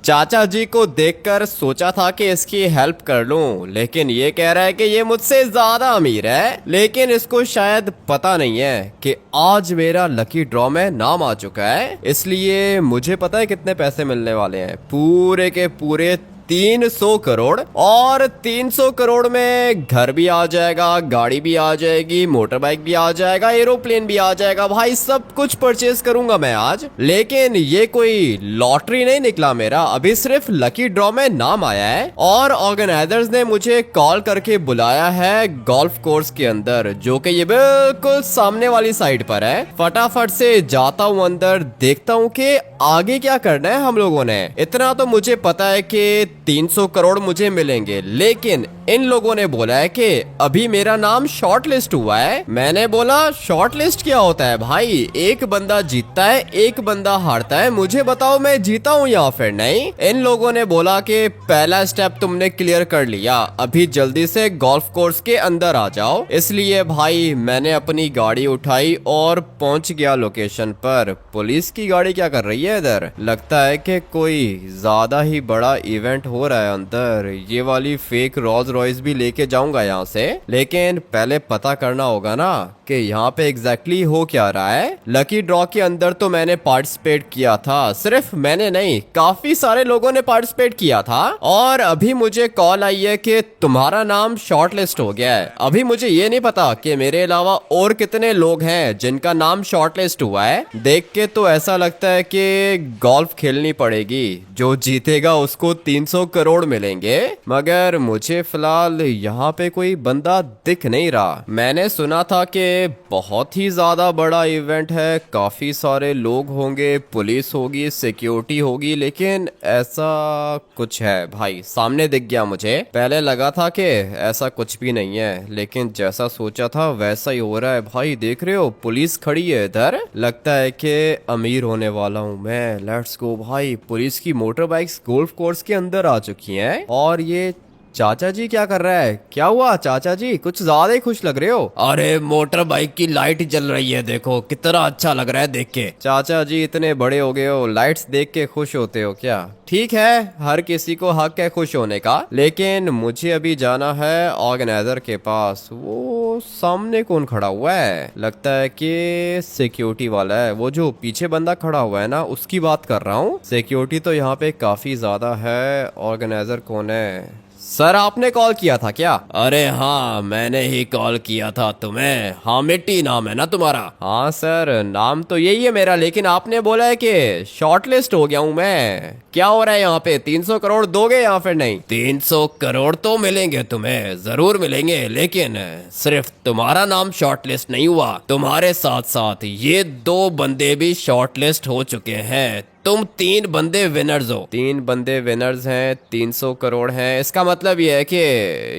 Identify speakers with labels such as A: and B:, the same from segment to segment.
A: चाचा जी को देखकर सोचा था कि इसकी हेल्प कर लूं, लेकिन ये कह रहा है कि ये मुझसे ज्यादा अमीर है। लेकिन इसको शायद पता नहीं है कि आज मेरा लकी ड्रॉ में नाम आ चुका है, इसलिए मुझे पता है कितने पैसे मिलने वाले हैं। पूरे के पूरे 300 करोड़। और 300 करोड़ में घर भी आ जाएगा, गाड़ी भी आ जाएगी, मोटर बाइक भी आ जाएगा, एरोप्लेन भी आ जाएगा। भाई सब कुछ परचेज करूंगा मैं आज। लेकिन ये कोई लॉटरी नहीं निकला मेरा, अभी सिर्फ लकी ड्रॉ में नाम आया है। और ऑर्गेनाइजर्स ने मुझे कॉल करके बुलाया है गोल्फ कोर्स के अंदर, जो कि ये बिल्कुल सामने वाली साइड पर है। फटाफट से जाता हूँ अंदर, देखता हूँ कि आगे क्या करना है हम लोगों ने। इतना तो मुझे पता है कि 300 करोड़ मुझे मिलेंगे, लेकिन इन लोगों ने बोला है कि अभी मेरा नाम शॉर्ट लिस्ट हुआ है। मैंने बोला शॉर्ट लिस्ट क्या होता है भाई? एक बंदा जीतता है, एक बंदा हारता है, मुझे बताओ मैं जीता हूँ या फिर नहीं। इन लोगों ने बोला कि पहला स्टेप तुमने क्लियर कर लिया, अभी जल्दी से गोल्फ कोर्स के अंदर आ जाओ। इसलिए भाई मैंने अपनी गाड़ी उठाई और पहुंच गया लोकेशन पर। पुलिस की गाड़ी क्या कर रही है इधर? लगता है कि कोई ज्यादा ही बड़ा इवेंट हो रहा है अंदर। ये वाली फेक रोल्स रॉयस भी लेके जाऊंगा यहाँ से, लेकिन पहले पता करना होगा ना कि यहाँ पे एग्जैक्टली हो क्या रहा है। लकी ड्रॉ के अंदर तो मैंने पार्टिसिपेट किया था, सिर्फ मैंने नहीं, काफी सारे लोगों ने पार्टिसिपेट किया था। और अभी मुझे कॉल आई है कि तुम्हारा नाम शॉर्ट लिस्ट हो गया है। अभी मुझे ये नहीं पता कि मेरे अलावा और कितने लोग हैं जिनका नाम शॉर्ट लिस्ट हुआ है। देख के तो ऐसा लगता है कि गोल्फ खेलनी पड़ेगी, जो जीतेगा उसको 300 करोड़ मिलेंगे। मगर मुझे फिलहाल यहाँ पे कोई बंदा दिख नहीं रहा। मैंने सुना था कि बहुत ही ज्यादा बड़ा इवेंट है, काफी सारे लोग होंगे, पुलिस होगी, सिक्योरिटी होगी, लेकिन ऐसा कुछ है भाई सामने दिख गया मुझे। पहले लगा था कि ऐसा कुछ भी नहीं है, लेकिन जैसा सोचा था वैसा ही हो रहा है भाई। देख रहे हो पुलिस खड़ी है इधर, लगता है कि अमीर होने वाला हूँ मैं। लेट्स गो भाई। पुलिस की मोटर बाइक्स गोल्फ कोर्स के अंदर आ चुकी हैं। और ये चाचा जी क्या कर रहा है? क्या हुआ चाचा जी, कुछ ज्यादा ही खुश लग रहे हो। अरे मोटर बाइक की लाइट जल रही है, देखो कितना अच्छा लग रहा है देख के। चाचा जी इतने बड़े हो गए हो, लाइट्स देख के खुश होते हो क्या? ठीक है, हर किसी को हक है खुश होने का, लेकिन मुझे अभी जाना है ऑर्गेनाइजर के पास। वो सामने कौन खड़ा हुआ है? लगता है कि सिक्योरिटी वाला है। वो जो पीछे बंदा खड़ा हुआ है ना, उसकी बात कर रहा हूँ। सिक्योरिटी तो यहाँ पे काफी ज्यादा है। ऑर्गेनाइजर कौन है? सर आपने कॉल किया था क्या? अरे हाँ मैंने ही कॉल किया था तुम्हें। हामिटी नाम है ना तुम्हारा? हाँ सर नाम तो यही है मेरा, लेकिन आपने बोला है कि शॉर्ट लिस्ट हो गया हूँ मैं। क्या हो रहा है यहाँ पे? 300 करोड़ दोगे या फिर नहीं? 300 करोड़ तो मिलेंगे तुम्हें, जरूर मिलेंगे, लेकिन सिर्फ तुम्हारा नाम शॉर्ट लिस्ट नहीं हुआ, तुम्हारे साथ साथ ये 2 बंदे भी शॉर्ट लिस्ट हो चुके हैं। तुम 3 बंदे विनर्स हो। 3 बंदे विनर्स हैं, 300 करोड़ हैं। इसका मतलब ये है कि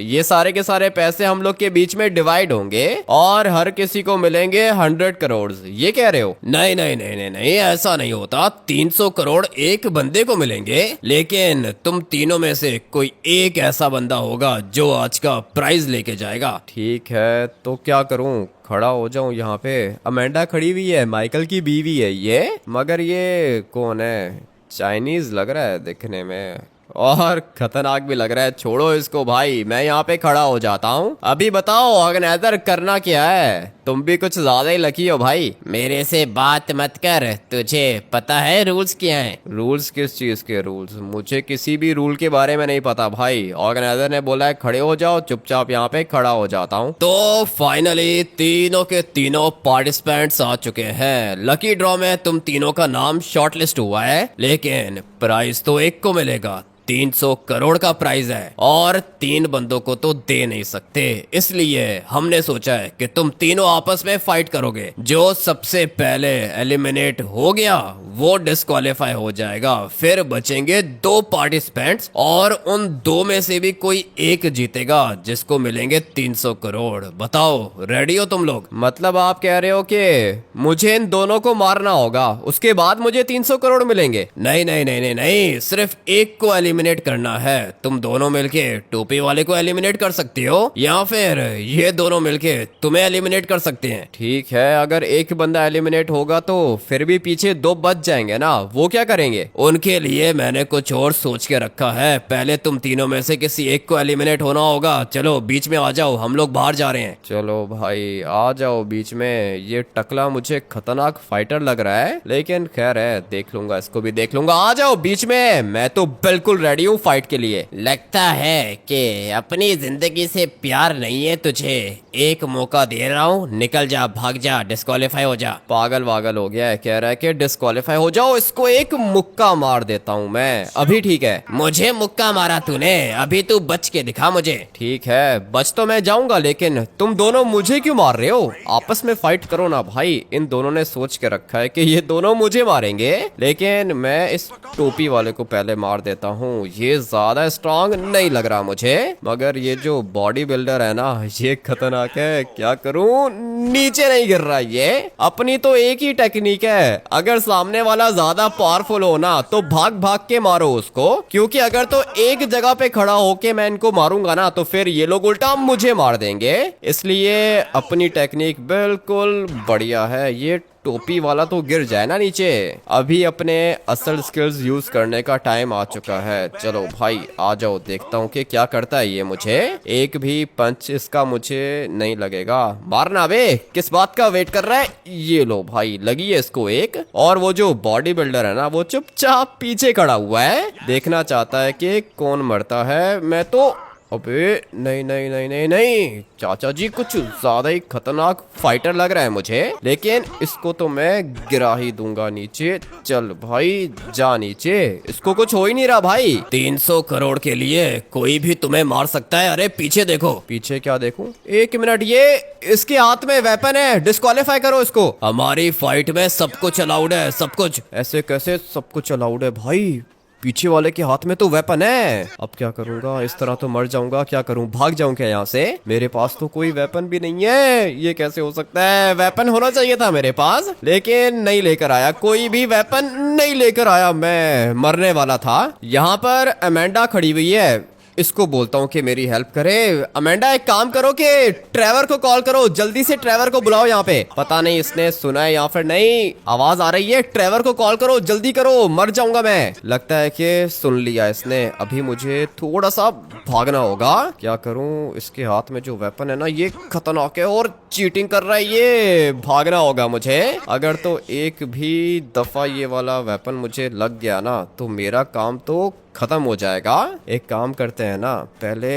A: ये सारे के सारे पैसे हम लोग के बीच में डिवाइड होंगे और हर किसी को मिलेंगे 100 करोड़। ये कह रहे हो? नहीं नहीं नहीं नहीं नहीं, ऐसा नहीं होता। 300 करोड़ एक बंदे को मिलेंगे, लेकिन तुम तीनों में से कोई एक ऐसा बंदा होगा जो आज का प्राइज लेके जाएगा। ठीक है, तो क्या करूं? खड़ा हो जाऊं यहाँ पे? अमेंडा खड़ी हुई है, माइकल की बीवी है ये। मगर ये कौन है? चाइनीज लग रहा है दिखने में, और खतरनाक भी लग रहा है। छोड़ो इसको भाई, मैं यहाँ पे खड़ा हो जाता हूँ। अभी बताओ ऑर्गेनाइजर करना क्या है? तुम भी कुछ ज्यादा ही लकी हो भाई। मेरे से बात मत कर, तुझे पता है रूल्स क्या हैं? रूल्स किस चीज के रूल्स? मुझे किसी भी रूल के बारे में नहीं पता भाई। ऑर्गेनाइजर ने बोला है खड़े हो जाओ, चुपचाप यहाँ पे खड़ा हो जाता हूँ। तो फाइनली तीनों के तीनों पार्टिसिपेंट्स आ चुके हैं। लकी ड्रॉ में तुम तीनों का नाम शॉर्टलिस्ट हुआ है, लेकिन प्राइज तो एक को मिलेगा। 300 करोड़ का प्राइज है और 3 बंदों को तो दे नहीं सकते, इसलिए हमने सोचा है कि तुम तीनों आपस में फाइट करोगे। जो सबसे पहले एलिमिनेट हो गया वो डिस्क्वालीफाई हो जाएगा। फिर बचेंगे 2 पार्टिसिपेंट्स और उन 2 में से भी कोई एक जीतेगा, जिसको मिलेंगे 300 करोड़। बताओ रेडी हो तुम लोग? मतलब आप कह रहे हो कि मुझे इन दोनों को मारना होगा, उसके बाद मुझे 300 करोड़ मिलेंगे? नहीं नहीं नहीं नहीं नहीं नहीं, सिर्फ एक को एलिमिनेट करना है। तुम दोनों मिलके टोपी वाले को एलिमिनेट कर सकती हो, या फिर ये दोनों मिलके तुम्हें एलिमिनेट कर सकते हैं। ठीक है, अगर एक बंदा एलिमिनेट होगा तो फिर भी पीछे दो बच जाएंगे ना, वो क्या करेंगे? उनके लिए मैंने कुछ और सोच के रखा है। पहले तुम तीनों में से किसी एक को एलिमिनेट होना होगा। चलो बीच में आ जाओ, हम लोग बाहर जा रहे हैं। चलो भाई आ जाओ बीच में। ये टकला मुझे खतरनाक फाइटर लग रहा है, लेकिन खैर है, देख लूंगा, इसको भी देख लूंगा। आ जाओ बीच में, मैं तो बिल्कुल रेडी हूँ फाइट के लिए। लगता है कि अपनी जिंदगी से प्यार नहीं है तुझे। एक मौका दे रहा हूँ, निकल जा, भाग जा, डिस्क्वालीफाई हो जा। पागल वागल हो गया है, कह रहा है कि डिस्क्वालीफाई हो जाओ। इसको एक मुक्का मार देता हूँ मैं अभी। ठीक है, मुझे मुक्का मारा तूने, अभी तू बच के दिखा मुझे। ठीक है, बच तो मैं जाऊंगा, लेकिन तुम दोनों मुझे क्यों मार रहे हो? आपस में फाइट करो ना भाई। इन दोनों ने सोच के रखा है कि ये दोनों मुझे मारेंगे, लेकिन मैं इस टोपी वाले को पहले मार देता हूँ। ये ज्यादा स्ट्रांग नहीं लग रहा मुझे, मगर ये जो बॉडी बिल्डर है ना, ये खतरनाक है। क्या करूँ, नीचे नहीं गिर रहा ये। अपनी तो एक ही टेक्निक है, अगर सामने वाला ज्यादा पावरफुल हो ना तो भाग भाग के मारो उसको, क्योंकि अगर तो एक जगह पे खड़ा होके मैं इनको मारूंगा ना तो फिर ये लोग उल्टा मुझे मार देंगे। इसलिए अपनी टेक्निक बिल्कुल बढ़िया है। ये टोपी वाला तो गिर जाए ना नीचे। अभी अपने असल स्किल्स यूज करने का टाइम आ चुका है। चलो भाई आ जाओ, देखता हूँ कि क्या करता है ये मुझे। एक भी पंच इसका मुझे नहीं लगेगा। मारना बे, किस बात का वेट कर रहा है? ये लो भाई, लगी है इसको एक। और वो जो बॉडी बिल्डर है ना, वो चुपचाप पीछे खड़ा हुआ है, देखना चाहता है कि कौन मरता है। मैं तो अबे नहीं नहीं नहीं नहीं नहीं, चाचा जी कुछ ज्यादा ही खतरनाक फाइटर लग रहा है मुझे, लेकिन इसको तो मैं गिरा ही दूंगा नीचे। चल भाई जा नीचे, इसको कुछ हो ही नहीं रहा भाई। 300 करोड़ के लिए कोई भी तुम्हें मार सकता है। अरे पीछे देखो। पीछे क्या देखूं? एक मिनट, ये इसके हाथ में वेपन है, डिस्क्वालीफाई करो इसको। हमारी फाइट में सब कुछ अलाउड है, सब कुछ। ऐसे कैसे सब कुछ अलाउड है भाई? पीछे वाले के हाथ में तो वेपन है। अब क्या करूंगा? इस तरह तो मर जाऊंगा। क्या करूं, भाग जाऊं क्या यहाँ से? मेरे पास तो कोई वेपन भी नहीं है। ये कैसे हो सकता है? वेपन होना चाहिए था मेरे पास, लेकिन नहीं लेकर आया, कोई भी वेपन नहीं लेकर आया। मैं मरने वाला था। यहाँ पर अमेंडा खड़ी हुई है, इसको बोलता हूँ कि मेरी हेल्प करे। अमेंडा एक काम करो कि ट्रेवर को कॉल करो, जल्दी से ट्रेवर को बुलाओ यहाँ पे। पता नहीं इसने सुना है या फिर नहीं, आवाज आ रही है। ट्रेवर को कॉल करो, जल्दी करो, मर जाऊंगा मैं। लगता है कि सुन लिया इसने। अभी मुझे थोड़ा सा भागना होगा। क्या करूँ, इसके हाथ में जो वेपन है ना, ये खतरनाक है और चीटिंग कर रहा है ये। भागना होगा मुझे। अगर तो एक भी दफा ये वाला वेपन मुझे लग गया ना तो मेरा काम तो खत्म हो जाएगा। एक काम करते हैं ना, पहले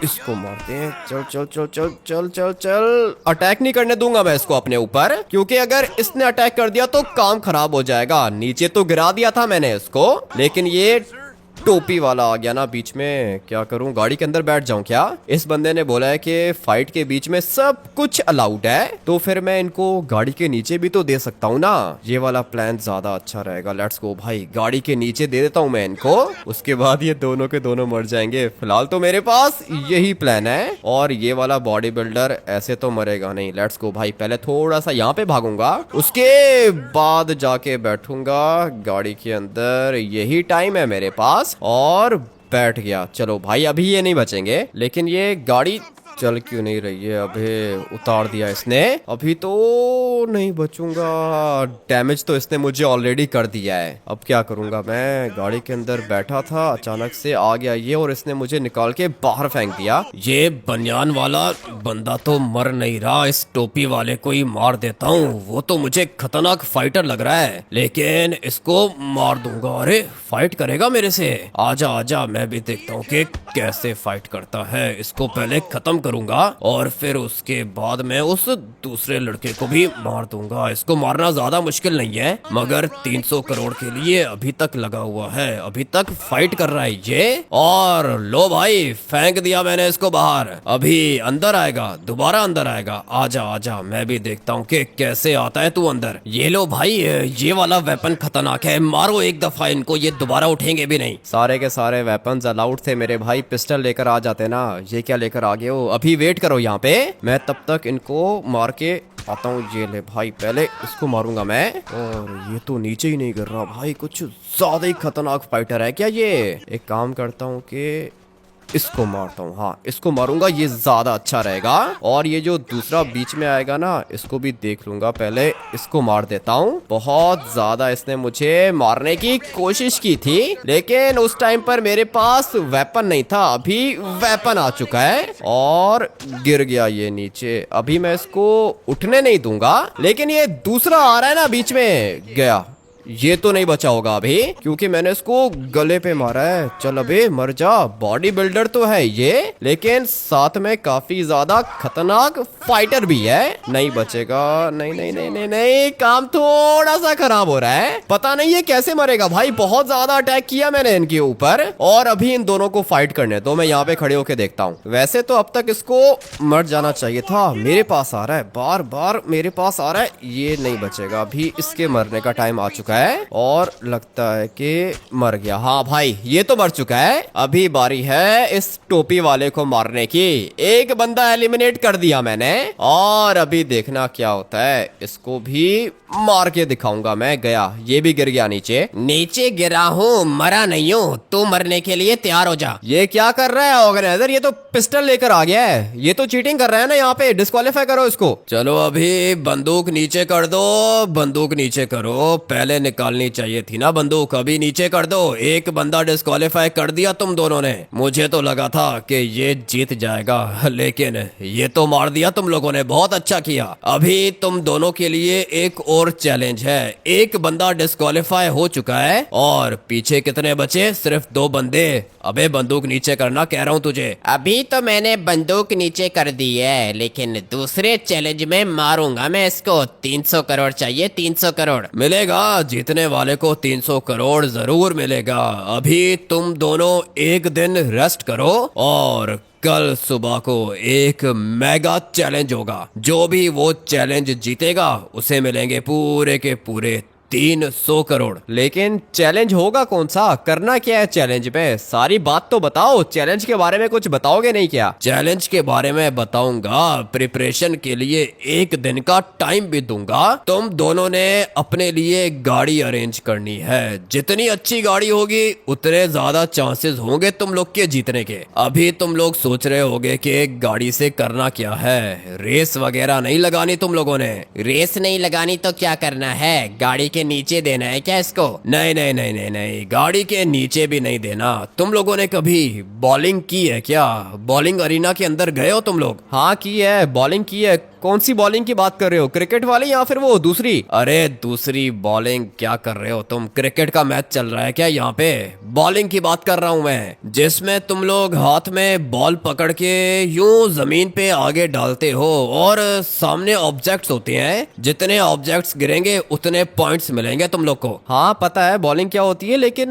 A: इसको मारते हैं। चल चल चल चल चल चल चल। अटैक नहीं करने दूंगा मैं इसको अपने ऊपर, क्योंकि अगर इसने अटैक कर दिया तो काम खराब हो जाएगा। नीचे तो गिरा दिया था मैंने इसको, लेकिन ये टोपी वाला आ गया ना बीच में। क्या करूं, गाड़ी के अंदर बैठ जाऊं क्या? इस बंदे ने बोला है कि फाइट के बीच में सब कुछ अलाउड है, तो फिर मैं इनको गाड़ी के नीचे भी तो दे सकता हूं ना। ये वाला प्लान ज्यादा अच्छा रहेगा। लेट्स गो भाई, गाड़ी के नीचे दे देता हूं मैं इनको, उसके बाद ये दोनों के दोनों मर जाएंगे। फिलहाल तो मेरे पास यही प्लान है। और ये वाला बॉडी बिल्डर ऐसे तो मरेगा नहीं। लेट्स गो भाई, पहले थोड़ा सा यहाँ पे भागूंगा, उसके बाद जाके बैठूंगा गाड़ी के अंदर। यही टाइम है मेरे पास। और बैठ गया। चलो भाई, अभी ये नहीं बचेंगे, लेकिन ये गाड़ी चल क्यों नहीं रही है? अभी उतार दिया इसने, अभी तो नहीं बचूंगा। डैमेज तो इसने मुझे ऑलरेडी कर दिया है। अब क्या करूंगा मैं? गाड़ी के अंदर बैठा था, अचानक से आ गया ये और इसने मुझे निकाल के बाहर फेंक दिया। ये बनियान वाला बंदा तो मर नहीं रहा, इस टोपी वाले को ही मार देता हूँ। वो तो मुझे खतरनाक फाइटर लग रहा है, लेकिन इसको मार दूंगा। अरे फाइट करेगा मेरे से? आजा आजा, मैं भी देखता हूँ कि कैसे फाइट करता है। इसको पहले खत्म करूंगा और फिर उसके बाद मैं उस दूसरे लड़के को भी मार दूंगा। इसको मारना ज्यादा मुश्किल नहीं है, मगर 300 करोड़ के लिए अभी तक लगा हुआ है, अभी तक फाइट कर रहा है ये। और लो भाई, फेंक दिया मैंने इसको बाहर। अभी अंदर आएगा, दोबारा अंदर आएगा। आजा आजा, मैं भी देखता हूँ कि कैसे आता है तू अंदर। ये लो भाई, ये वाला वेपन खतरनाक है, मारो एक दफा इनको, ये दोबारा उठेंगे भी नहीं। सारे के सारे वेपन्स अलाउड थे मेरे भाई, पिस्टल लेकर आ जाते ना। ये क्या लेकर आ गए हो? अभी वेट करो यहाँ पे, मैं तब तक इनको मार के आता हूँ। ये ले भाई, पहले इसको मारूंगा मैं। और ये तो नीचे ही नहीं गिर रहा भाई, कुछ ज्यादा ही खतरनाक फाइटर है क्या ये। एक काम करता हूँ कि इसको मारता हूँ। हाँ, इसको मारूंगा, ये ज्यादा अच्छा रहेगा। और ये जो दूसरा बीच में आएगा ना, इसको भी देख लूंगा। पहले इसको मार देता हूँ। बहुत ज्यादा इसने मुझे मारने की कोशिश की थी, लेकिन उस टाइम पर मेरे पास वेपन नहीं था। अभी वेपन आ चुका है और गिर गया ये नीचे। अभी मैं इसको उठने नहीं दूंगा, लेकिन ये दूसरा आ रहा है ना बीच में, गया। ये तो नहीं बचा होगा अभी, क्योंकि मैंने इसको गले पे मारा है। चल अबे मर जा। बॉडी बिल्डर तो है ये, लेकिन साथ में काफी ज्यादा खतरनाक फाइटर भी है। नहीं बचेगा। नहीं नहीं नहीं नहीं नहीं, काम थोड़ा सा खराब हो रहा है। पता नहीं ये कैसे मरेगा भाई। बहुत ज्यादा अटैक किया मैंने इनके ऊपर, और अभी इन दोनों को फाइट करने दो। मैं यहाँ पे खड़े होके देखता हूँ। वैसे तो अब तक इसको मर जाना चाहिए था। मेरे पास आ रहा है, बार बार मेरे पास आ रहा है। ये नहीं बचेगा। अभी इसके मरने का टाइम आ चुका है और लगता है कि मर गया। हाँ भाई, ये तो मर चुका है। अभी बारी है इस टोपी वाले को मारने की। एक बंदा एलिमिनेट कर दिया मैंने, और अभी देखना क्या होता है। इसको भी मार के दिखाऊंगा मैं। गया, ये भी गिर गया नीचे। नीचे गिरा हूँ, मरा नहीं हूँ। तू मरने के लिए तैयार हो जा। ये क्या कर रहा है ऑर्गेनाइजर? ये तो पिस्टल लेकर आ गया है। ये तो चीटिंग कर रहा है ना। यहाँ पे डिस्क्वालीफाई करो इसको। चलो अभी बंदूक नीचे कर दो। बंदूक नीचे करो। पहले निकालनी चाहिए थी ना बंदूक। अभी नीचे कर दो। एक बंदा डिस्क्वालीफाई कर दिया तुम दोनों ने। मुझे तो लगा था कि ये जीत जाएगा, लेकिन ये तो मार दिया तुम लोगों ने। बहुत अच्छा किया। अभी तुम दोनों के लिए एक और चैलेंज है। एक बंदा डिस्क्वालीफाई हो चुका है, और पीछे कितने बचे? सिर्फ 2 बंदे। अबे बंदूक नीचे करना कह रहा हूँ तुझे। अभी तो मैंने बंदूक नीचे कर दी है, लेकिन दूसरे चैलेंज में मारूंगा मैं इसको। 300 करोड़ चाहिए। 300 करोड़ मिलेगा। जीतने वाले को 300 करोड़ जरूर मिलेगा। अभी तुम दोनों एक दिन रेस्ट करो, और कल सुबह को एक मेगा चैलेंज होगा। जो भी वो चैलेंज जीतेगा उसे मिलेंगे पूरे के पूरे 300 करोड़। लेकिन चैलेंज होगा कौन सा? करना क्या है चैलेंज में? सारी बात तो बताओ। चैलेंज के बारे में कुछ बताओगे नहीं क्या? चैलेंज के बारे में बताऊंगा। प्रिपरेशन के लिए 1 दिन का टाइम भी दूंगा। तुम दोनों ने अपने लिए गाड़ी अरेंज करनी है। जितनी अच्छी गाड़ी होगी उतने ज्यादा चांसेस होंगे तुम लोग के जीतने के। अभी तुम लोग सोच रहे होगे कि गाड़ी से करना क्या है। रेस वगैरह नहीं लगानी तुम लोगों ने। रेस नहीं लगानी तो क्या करना है? गाड़ी के नीचे देना है क्या इसको? नहीं नहीं नहीं नहीं नहीं, गाड़ी के नीचे भी नहीं देना। तुम लोगों ने कभी बॉलिंग की है क्या? बॉलिंग अरीना के अंदर गए हो तुम लोग? हाँ की है, बॉलिंग की है। कौन सी बॉलिंग की बात कर रहे हो? क्रिकेट वाली या फिर वो दूसरी? अरे दूसरी बॉलिंग क्या कर रहे हो तुम? क्रिकेट का मैच चल रहा है क्या यहाँ पे? बॉलिंग की बात कर रहा हूँ मैं, जिसमें तुम लोग हाथ में बॉल पकड़ के यूं जमीन पे आगे डालते हो, और सामने ऑब्जेक्ट्स होते हैं। जितने ऑब्जेक्ट्स गिरेंगे उतने पॉइंट्स मिलेंगे तुम लोग को। हाँ पता है बॉलिंग क्या होती है, लेकिन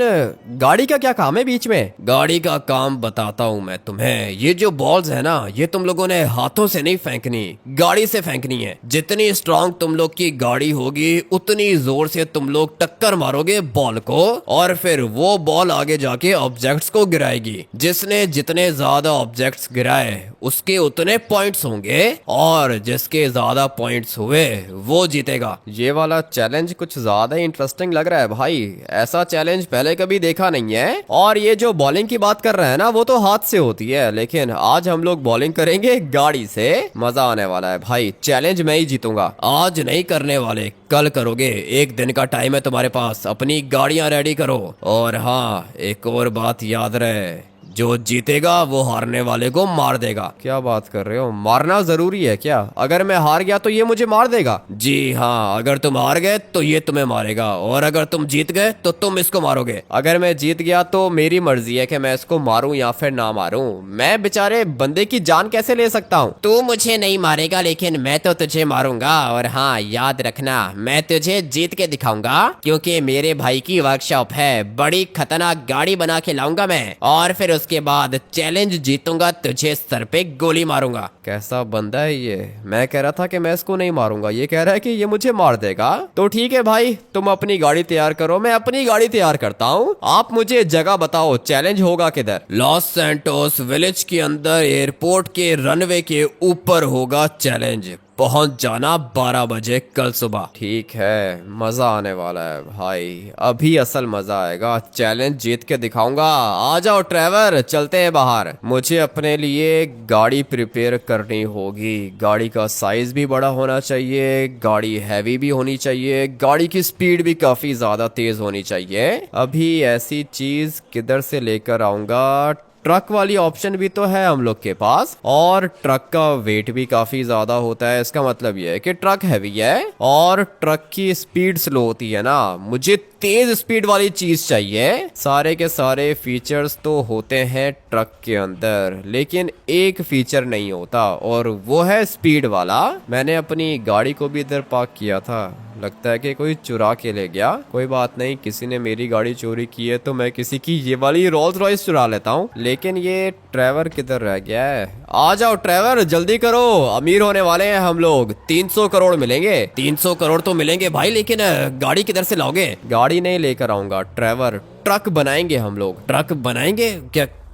A: गाड़ी का क्या काम है बीच में? गाड़ी का काम बताता हूँ मैं तुम्हें। ये जो बॉल्स है ना, ये तुम लोगों ने हाथों से नहीं फेंकनी, गाड़ी से फेंकनी है। जितनी स्ट्रांग तुम लोग की गाड़ी होगी उतनी जोर से तुम लोग टक्कर मारोगे बॉल को, और फिर वो बॉल आगे जाके ऑब्जेक्ट्स को गिराएगी। जिसने जितने ज्यादा ऑब्जेक्ट्स गिराए उसके उतने पॉइंट्स होंगे, और जिसके ज्यादा पॉइंट्स हुए वो जीतेगा। ये वाला चैलेंज कुछ ज्यादा ही इंटरेस्टिंग लग रहा है भाई। ऐसा चैलेंज पहले कभी देखा नहीं है। और ये जो बॉलिंग की बात कर रहे हैं ना, वो तो हाथ से होती है, लेकिन आज हम लोग बॉलिंग करेंगे गाड़ी से। मजा आने वाला है भाई। चैलेंज मैं ही जीतूंगा। आज नहीं करने वाले, कल करोगे। 1 दिन का टाइम है तुम्हारे पास। अपनी गाड़ियां रेडी करो। और हाँ, एक और बात याद रहे, जो जीतेगा वो हारने वाले को मार देगा। क्या बात कर रहे हो? मारना जरूरी है क्या? अगर मैं हार गया तो ये मुझे मार देगा? जी हाँ, अगर तुम हार गए तो ये तुम्हें मारेगा, और अगर तुम जीत गए तो तुम इसको मारोगे। अगर मैं जीत गया तो मेरी मर्जी है कि मैं इसको मारूं या फिर ना मारूं। मैं बेचारे बंदे की जान कैसे ले सकता हूँ? तू मुझे नहीं मारेगा, लेकिन मैं तो तुझे मारूंगा। और हाँ याद रखना, मैं तुझे जीत के दिखाऊंगा, क्योंकि मेरे भाई की वर्कशॉप है। बड़ी खतरनाक गाड़ी बना के लाऊंगा मैं, और फिर उसके बाद चैलेंज जीतूंगा, तुझे सर पे गोली मारूंगा। कैसा बंदा है ये? मैं कह रहा था कि मैं इसको नहीं मारूंगा, ये कह रहा है कि ये मुझे मार देगा। तो ठीक है भाई, तुम अपनी गाड़ी तैयार करो, मैं अपनी गाड़ी तैयार करता हूँ। आप मुझे जगह बताओ, चैलेंज होगा किधर? लॉस सैंटोस विलेज के अंदर एयरपोर्ट के रनवे के ऊपर होगा चैलेंज। पहुंच जाना 12 बजे कल सुबह। ठीक है, मजा आने वाला है भाई, अभी असल मजा आएगा, चैलेंज जीत के दिखाऊंगा। आ जाओ ट्रेवर, चलते हैं बाहर। मुझे अपने लिए गाड़ी प्रिपेयर करनी होगी। गाड़ी का साइज भी बड़ा होना चाहिए, गाड़ी हैवी भी होनी चाहिए, गाड़ी की स्पीड भी काफी ज्यादा तेज होनी चाहिए। अभी ऐसी चीज किधर से लेकर आऊंगा? ट्रक वाली ऑप्शन भी तो है हम लोग के पास, और ट्रक का वेट भी काफी ज्यादा होता है। इसका मतलब ये है कि ट्रक हैवी है और ट्रक की स्पीड स्लो होती है ना। मुझे तेज स्पीड वाली चीज चाहिए। सारे के सारे फीचर्स तो होते हैं ट्रक के अंदर, लेकिन एक फीचर नहीं होता और वो है स्पीड वाला। मैंने अपनी गाड़ी को भी इधर पार्क किया था, लगता है कि कोई चुरा के ले गया। कोई बात नहीं, किसी ने मेरी गाड़ी चोरी की है तो मैं किसी की ये वाली रोल्स रॉयस चुरा लेता हूँ। लेकिन ये ट्रेवर किधर रह गया है? आ जाओ ट्रेवर, जल्दी करो, अमीर होने वाले हैं हम लोग। 300 करोड़ मिलेंगे। 300 करोड़ तो मिलेंगे भाई, लेकिन गाड़ी किधर से लाओगे? गाड़ी नहीं लेकर आऊंगा ट्रेवर, ट्रक बनाएंगे हम लोग। ट्रक बनाएंगे?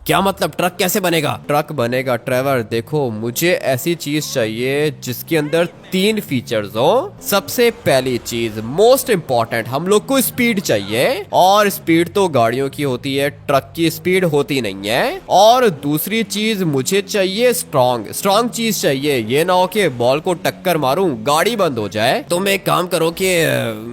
A: क्या मतलब? ट्रक कैसे बनेगा? ट्रक बनेगा ट्रेवर, देखो मुझे ऐसी चीज चाहिए जिसके अंदर 3 फीचर्स हो। सबसे पहली चीज, मोस्ट इंपॉर्टेंट, हम लोग को स्पीड चाहिए, और स्पीड तो गाड़ियों की होती है, ट्रक की स्पीड होती नहीं है। और दूसरी चीज मुझे चाहिए स्ट्रॉन्ग चीज चाहिए। ये ना हो कि बॉल को टक्कर मारूं, गाड़ी बंद हो जाए। तुम एक काम करो कि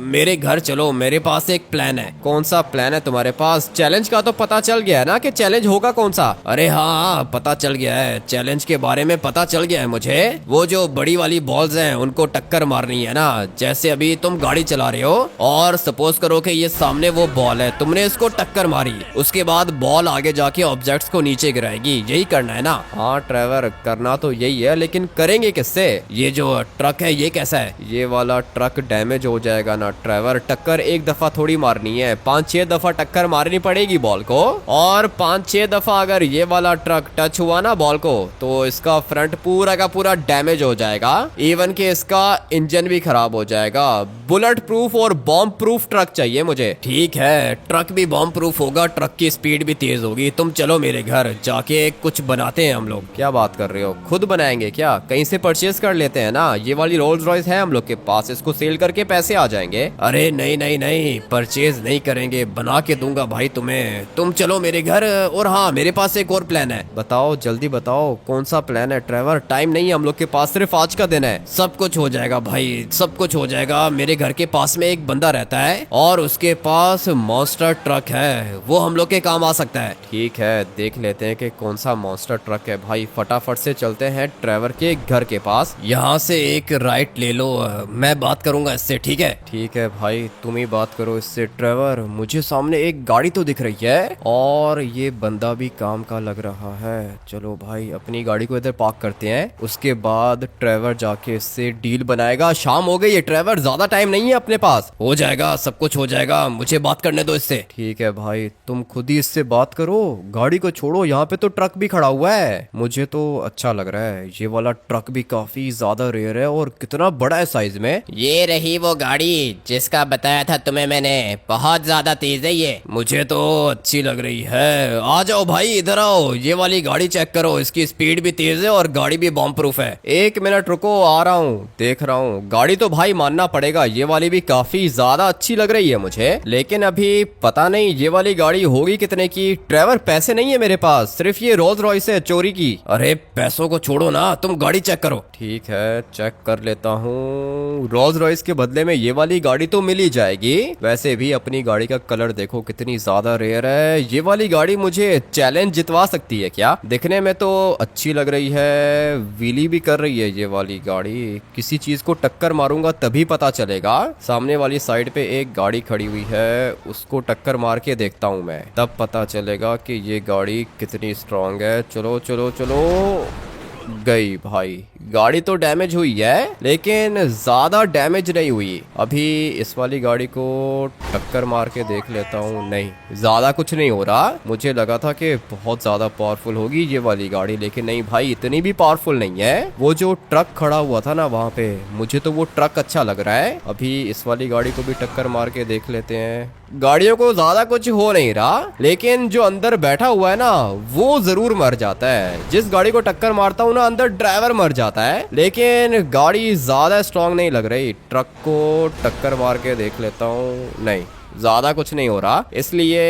A: मेरे घर चलो, मेरे पास एक प्लान है। कौन सा प्लान है तुम्हारे पास? चैलेंज का तो पता चल गया है ना कि चैलेंज होगा कौन सा? अरे हाँ, पता चल गया है, चैलेंज के बारे में पता चल गया है मुझे। वो जो बड़ी वाली बॉल्स हैं उनको टक्कर मारनी है ना। जैसे अभी तुम गाड़ी चला रहे हो और सपोज करो कि ये सामने वो बॉल है, तुमने इसको टक्कर मारी, उसके बाद बॉल आगे जाके ऑब्जेक्ट्स को नीचे गिराएगी। यही करना है ना? हाँ ट्रेवर, करना तो यही है, लेकिन करेंगे किससे? ये जो ट्रक है ये कैसा है? ये वाला ट्रक डैमेज हो जाएगा ना ट्रेवर। टक्कर एक दफा थोड़ी मारनी है, 5-6 दफा टक्कर मारनी पड़ेगी बॉल को, और 5-6 दफा अगर ये वाला ट्रक टच हुआ ना बॉल को तो इसका फ्रंट पूरा का पूरा डैमेज हो जाएगा। इवन कि इसका इंजन भी खराब हो जाएगा। बुलेट प्रूफ और बॉम्ब प्रूफ ट्रक चाहिए मुझे। ठीक है, ट्रक भी बॉम्ब प्रूफ होगा, ट्रक की स्पीड भी तेज होगी। तुम चलो मेरे घर, जाके कुछ बनाते हैं हम लोग। क्या बात कर रहे हो? खुद बनाएंगे क्या? कहीं से परचेज कर लेते हैं ना। ये वाली रोल्स रॉयस है हम लोग के पास, इसको सेल करके पैसे आ जाएंगे। अरे नहीं नहीं नहीं, परचेज नहीं करेंगे, बना के दूंगा भाई तुम्हें। तुम चलो मेरे घर। और हाँ, मेरे पास एक और प्लान है। बताओ, जल्दी बताओ, कौन सा प्लान है ट्रेवर? टाइम नहीं है हम लोग के पास, सिर्फ आज का दिन है। सब कुछ हो जाएगा भाई, सब कुछ हो जाएगा। मेरे घर के पास में एक बंदा रहता है और उसके पास मॉन्स्टर ट्रक है, वो हम लोग के काम आ सकता है। ठीक है, देख लेते हैं कि कौन सा मॉन्स्टर ट्रक है भाई। फटाफट से चलते हैं ट्रेवर के घर के पास। यहाँ से एक राइट ले लो, मैं बात करूंगा इससे। ठीक है? ठीक है भाई, तुम ही बात करो इससे ट्रेवर। मुझे सामने एक गाड़ी तो दिख रही है और ये बंदा भी काम का लग रहा है। चलो भाई, अपनी गाड़ी को इधर पार्क करते हैं, उसके बाद ट्रेवर जाके इससे डील बनाएगा। शाम हो गई है ट्रेवर, ज्यादा टाइम नहीं है अपने पास। हो जाएगा, सब कुछ हो जाएगा, मुझे बात करने दो इससे। ठीक है भाई, तुम खुद ही इससे बात करो, गाड़ी को छोड़ो। यहाँ पे तो ट्रक भी खड़ा हुआ है, मुझे तो अच्छा लग रहा है। ये वाला ट्रक भी काफी ज्यादा रेयर है और कितना बड़ा है साइज में। ये रही वो गाड़ी जिसका बताया था तुम्हें मैंने, बहुत ज्यादा तेज है ये। मुझे तो अच्छी लग रही है। आ जाओ भाई, इधर आओ, ये वाली गाड़ी चेक करो, इसकी स्पीड भी तेज है और गाड़ी भी बॉम्ब प्रूफ है। 1 मिनट रुको, आ रहा हूँ, देख रहा हूँ। गाड़ी तो भाई मानना पड़ेगा, ये वाली भी काफी ज्यादा अच्छी लग रही है मुझे, लेकिन अभी पता नहीं ये वाली गाड़ी होगी कितने की। ट्रेवर, पैसे नहीं है मेरे पास, सिर्फ ये रोल्स रॉयस है चोरी की। अरे पैसों को छोड़ो ना, तुम गाड़ी चेक करो। ठीक है, चेक कर लेता हूँ। रोल्स रॉयस के बदले में ये वाली गाड़ी तो मिल ही जाएगी। वैसे भी अपनी गाड़ी का कलर देखो कितनी ज्यादा रेयर है। ये वाली गाड़ी मुझे चैलेंज जितवा सकती है क्या? दिखने में तो अच्छी लग रही है, व्हीली भी कर रही है ये वाली गाड़ी। किसी चीज को टक्कर मारूंगा तभी पता चलेगा। सामने वाली साइड पे एक गाड़ी खड़ी हुई है, उसको टक्कर मार के देखता हूँ मैं, तब पता चलेगा कि ये गाड़ी कितनी स्ट्रांग है। चलो चलो चलो, गई भाई। गाड़ी तो डैमेज हुई है लेकिन ज्यादा डैमेज नहीं हुई। अभी इस वाली गाड़ी को टक्कर मार के देख लेता हूँ। नहीं, ज्यादा कुछ नहीं हो रहा। मुझे लगा था कि बहुत ज्यादा पावरफुल होगी ये वाली गाड़ी, लेकिन नहीं भाई, इतनी भी पावरफुल नहीं है। वो जो ट्रक खड़ा हुआ था ना वहाँ पे, मुझे तो वो ट्रक अच्छा लग रहा है। अभी इस वाली गाड़ी को भी टक्कर मार के देख लेते हैं। गाड़ियों को ज्यादा कुछ हो नहीं रहा, लेकिन जो अंदर बैठा हुआ है ना वो जरूर मर जाता है। जिस गाड़ी को टक्कर मारता हूँ ना अंदर ड्राइवर मर जाता है। लेकिन गाड़ी ज्यादा स्ट्रांग नहीं लग रही। ट्रक को टक्कर मार के देख लेता हूँ, नहीं ज्यादा कुछ नहीं हो रहा, इसलिए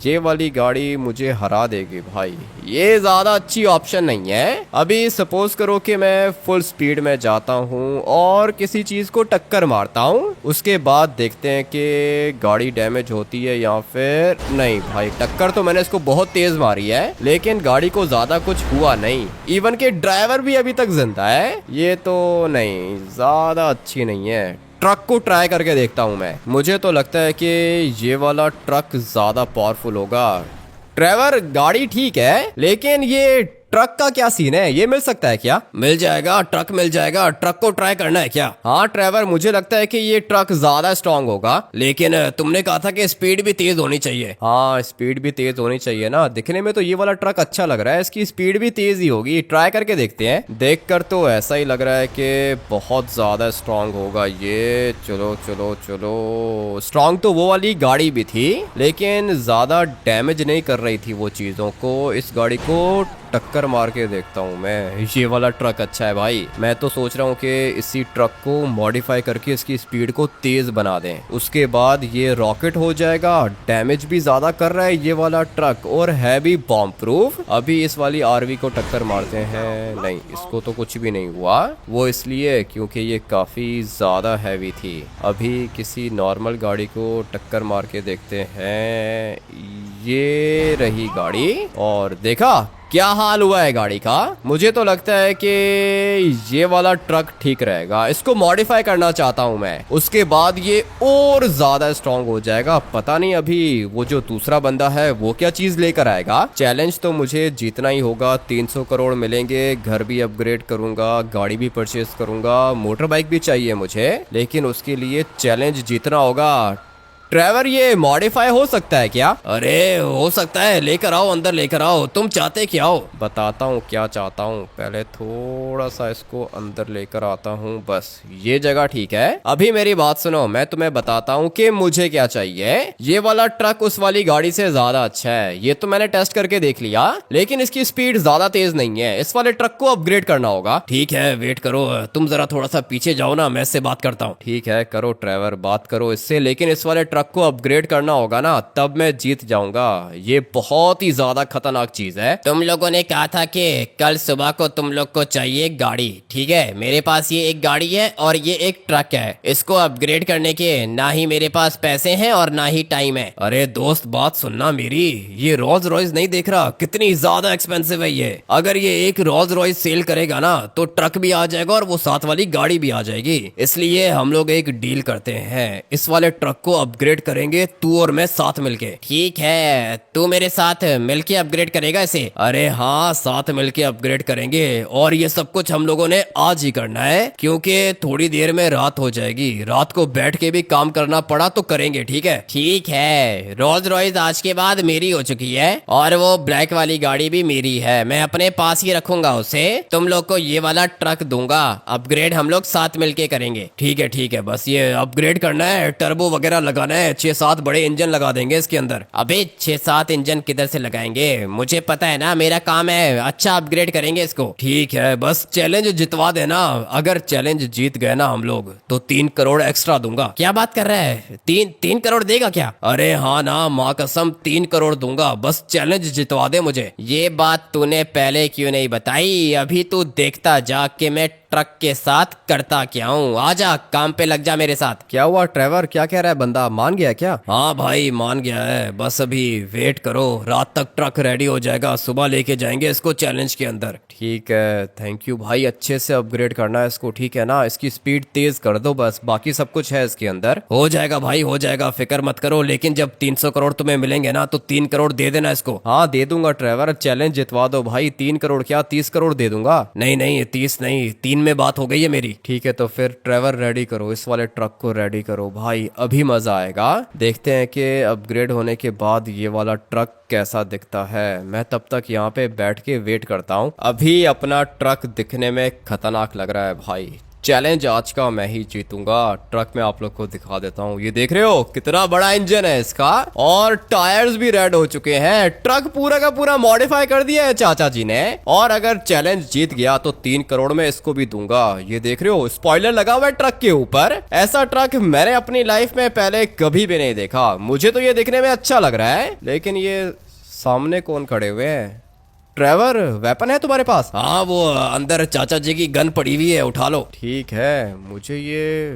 A: ये वाली गाड़ी मुझे हरा देगी भाई। ये ज्यादा अच्छी ऑप्शन नहीं है। अभी सपोज करो कि मैं फुल स्पीड में जाता हूँ और किसी चीज को टक्कर मारता हूँ, उसके बाद देखते हैं कि गाड़ी डैमेज होती है या फिर नहीं। भाई टक्कर तो मैंने इसको बहुत तेज मारी है, लेकिन गाड़ी को ज्यादा कुछ हुआ नहीं। इवन के ड्राइवर भी अभी तक जिंदा है। ये तो नहीं, ज्यादा अच्छी नहीं है। ट्रक को ट्राई करके देखता हूँ मैं। मुझे तो लगता है कि ये वाला ट्रक ज्यादा पावरफुल होगा। ड्राइवर गाड़ी ठीक है, लेकिन ये ट्रक का क्या सीन है? ये मिल सकता है क्या? मिल जाएगा, ट्रक मिल जाएगा। ट्रक को ट्राई करना है क्या? हाँ ड्राइवर, मुझे लगता है कि ये ट्रक ज्यादा स्ट्रांग होगा, लेकिन तुमने कहा था कि स्पीड भी तेज होनी चाहिए। हाँ स्पीड भी तेज होनी चाहिए ना। दिखने में तो ये वाला ट्रक अच्छा लग रहा है, इसकी स्पीड भी तेज ही होगी। ट्राई करके देखते हैं। देखकर तो ऐसा ही लग रहा है कि बहुत ज्यादा स्ट्रांग होगा ये। चलो चलो चलो। स्ट्रांग तो वो वाली गाड़ी भी थी, लेकिन ज्यादा डैमेज नहीं कर रही थी वो चीजों को। इस गाड़ी को टक्कर मार के देखता हूँ मैं। ये वाला ट्रक अच्छा है भाई। मैं तो सोच रहा हूँ कि इसी ट्रक को मॉडिफाई करके इसकी स्पीड को तेज बना दें, उसके बाद ये रॉकेट हो जाएगा। डैमेज भी ज्यादा कर रहा है ये वाला ट्रक और है भी बॉम्ब प्रूफ। अभी इस वाली आरवी को टक्कर मारते हैं। नहीं, इसको तो कुछ भी नहीं हुआ। वो इसलिए क्योंकि ये काफी ज्यादा हैवी थी। अभी किसी नॉर्मल गाड़ी को टक्कर मार के देखते हैं। ये रही गाड़ी, और देखा क्या हाल हुआ है गाड़ी का। मुझे तो लगता है कि ये वाला ट्रक ठीक रहेगा। इसको मॉडिफाई करना चाहता हूँ मैं, उसके बाद ये और ज्यादा स्ट्रांग हो जाएगा। पता नहीं अभी वो जो दूसरा बंदा है वो क्या चीज लेकर आएगा। चैलेंज तो मुझे जीतना ही होगा। 300 करोड़ मिलेंगे, घर भी अपग्रेड करूंगा, गाड़ी भी परचेज करूंगा, मोटर बाइक भी चाहिए मुझे, लेकिन उसके लिए चैलेंज जीतना होगा। ड्राइवर ये मॉडिफाई हो सकता है क्या? अरे हो सकता है, लेकर आओ, अंदर लेकर आओ। तुम चाहते क्या हो? बताता हूँ क्या चाहता हूँ। पहले थोड़ा सा इसको अंदर लेकर आता हूँ। बस ये जगह ठीक है। अभी मेरी बात सुनो, मैं तुम्हें बताता हूँ कि मुझे क्या चाहिए। ये वाला ट्रक उस वाली गाड़ी से ज्यादा अच्छा है। ये तो मैंने टेस्ट करके देख लिया, लेकिन इसकी स्पीड ज्यादा तेज नहीं है। इस वाले ट्रक को अपग्रेड करना होगा। ठीक है, वेट करो, तुम जरा थोड़ा सा पीछे जाओ ना, मैं इससे बात करता हूँ। ठीक है, करो ड्राइवर, बात करो इससे, लेकिन इस वाले ट्रक को अपग्रेड करना होगा ना, तब मैं जीत जाऊंगा। ये बहुत ही ज्यादा खतरनाक चीज है। तुम लोगों ने कहा था कि कल सुबह को तुम लोग को चाहिए गाड़ी, ठीक है? मेरे पास ये एक गाड़ी है और ये एक ट्रक है। इसको अपग्रेड करने के ना ही मेरे पास पैसे हैं और ना ही टाइम है। अरे दोस्त, बात सुनना मेरी। ये रोल्स रॉयस नहीं देख रहा कितनी ज्यादा एक्सपेंसिव है ये? अगर ये एक रोल्स रॉयस सेल करेगा ना तो ट्रक भी आ जाएगा और वो साथ वाली गाड़ी भी आ जाएगी। इसलिए हम लोग एक डील करते हैं, इस वाले ट्रक को अपग्रेड करेंगे तू और मैं साथ मिलके। ठीक है, तू मेरे साथ मिलके अपग्रेड करेगा इसे? अरे हाँ, साथ मिलके अपग्रेड करेंगे। और ये सब कुछ हम लोगों ने आज ही करना है, क्योंकि थोड़ी देर में रात हो जाएगी। रात को बैठ के भी काम करना पड़ा तो करेंगे, ठीक है? ठीक है, रोल्स रॉयस आज के बाद मेरी हो चुकी है और वो ब्लैक वाली गाड़ी भी मेरी है। मैं अपने पास ही रखूंगा उसे। तुम लोग को ये वाला ट्रक दूंगा, अपग्रेड हम लोग साथ मिलके करेंगे। ठीक है ठीक है, बस ये अपग्रेड करना है, टर्बो वगैरह लगाना है, 6-7 बड़े इंजन लगा देंगे इसके अंदर। अबे 6-7 इंजन किधर से लगाएंगे? मुझे पता है ना, मेरा काम है। अच्छा अपग्रेड करेंगे इसको। ठीक है, बस चैलेंज जितवा देना। अगर चैलेंज जीत गए ना हम लोग तो 3 करोड़ एक्स्ट्रा दूंगा। क्या बात कर रहा है? 3 करोड़ देगा क्या? अरे हाँ ना, माँ कसम 3 करोड़ दूंगा, बस चैलेंज जितवा दे मुझे। ये बात तूने पहले क्यों नहीं बताई? अभी तू देखता जा कि मैं ट्रक के साथ करता क्या हूँ। आजा, काम पे लग जा मेरे साथ। क्या हुआ ड्राइवर, क्या कह रहा है बंदा? मान गया क्या? हाँ भाई मान गया है, बस अभी वेट करो, रात तक ट्रक रेडी हो जाएगा, सुबह लेके जाएंगे इसको चैलेंज के अंदर। ठीक है, थैंक यू भाई। अच्छे से अपग्रेड करना है इसको, ठीक है ना? इसकी स्पीड तेज कर दो बस, बाकी सब कुछ है इसके अंदर। हो जाएगा भाई, हो जाएगा, फिक्र मत करो। लेकिन जब 300 करोड़ तुम्हें मिलेंगे ना तो 3 करोड़ दे देना इसको। हाँ दे दूंगा ड्राइवर, चैलेंज जितवा दो भाई। 3 करोड़ क्या, 30 करोड़ दे दूंगा। नहीं नहीं, 30 नहीं, 3 में बात हो गई है मेरी। ठीक है, तो फिर ड्राइवर रेडी करो, इस वाले ट्रक को रेडी करो भाई, अभी मजा आएगा। देखते हैं कि अपग्रेड होने के बाद ये वाला ट्रक कैसा दिखता है। मैं तब तक यहाँ पे बैठ के वेट करता हूँ। अभी अपना ट्रक दिखने में खतरनाक लग रहा है भाई। चैलेंज आज का मैं ही जीतूंगा। ट्रक में आप लोग को दिखा देता हूँ। ये देख रहे हो कितना बड़ा इंजन है इसका, और टायर्स भी रेड हो चुके हैं। ट्रक पूरा का पूरा मॉडिफाई कर दिया है चाचा जी ने। और अगर चैलेंज जीत गया तो 3 करोड़ में इसको भी दूंगा। ये देख रहे हो स्पॉइलर लगा हुआ है ट्रक के ऊपर। ऐसा ट्रक मैंने अपनी लाइफ में पहले कभी भी नहीं देखा। मुझे तो ये देखने में अच्छा लग रहा है, लेकिन ये सामने कौन खड़े हुए हैं? ट्रेवर, वेपन है तुम्हारे पास?
B: हाँ, वो अंदर चाचा जी की गन पड़ी हुई है, उठा लो।
A: ठीक है। मुझे ये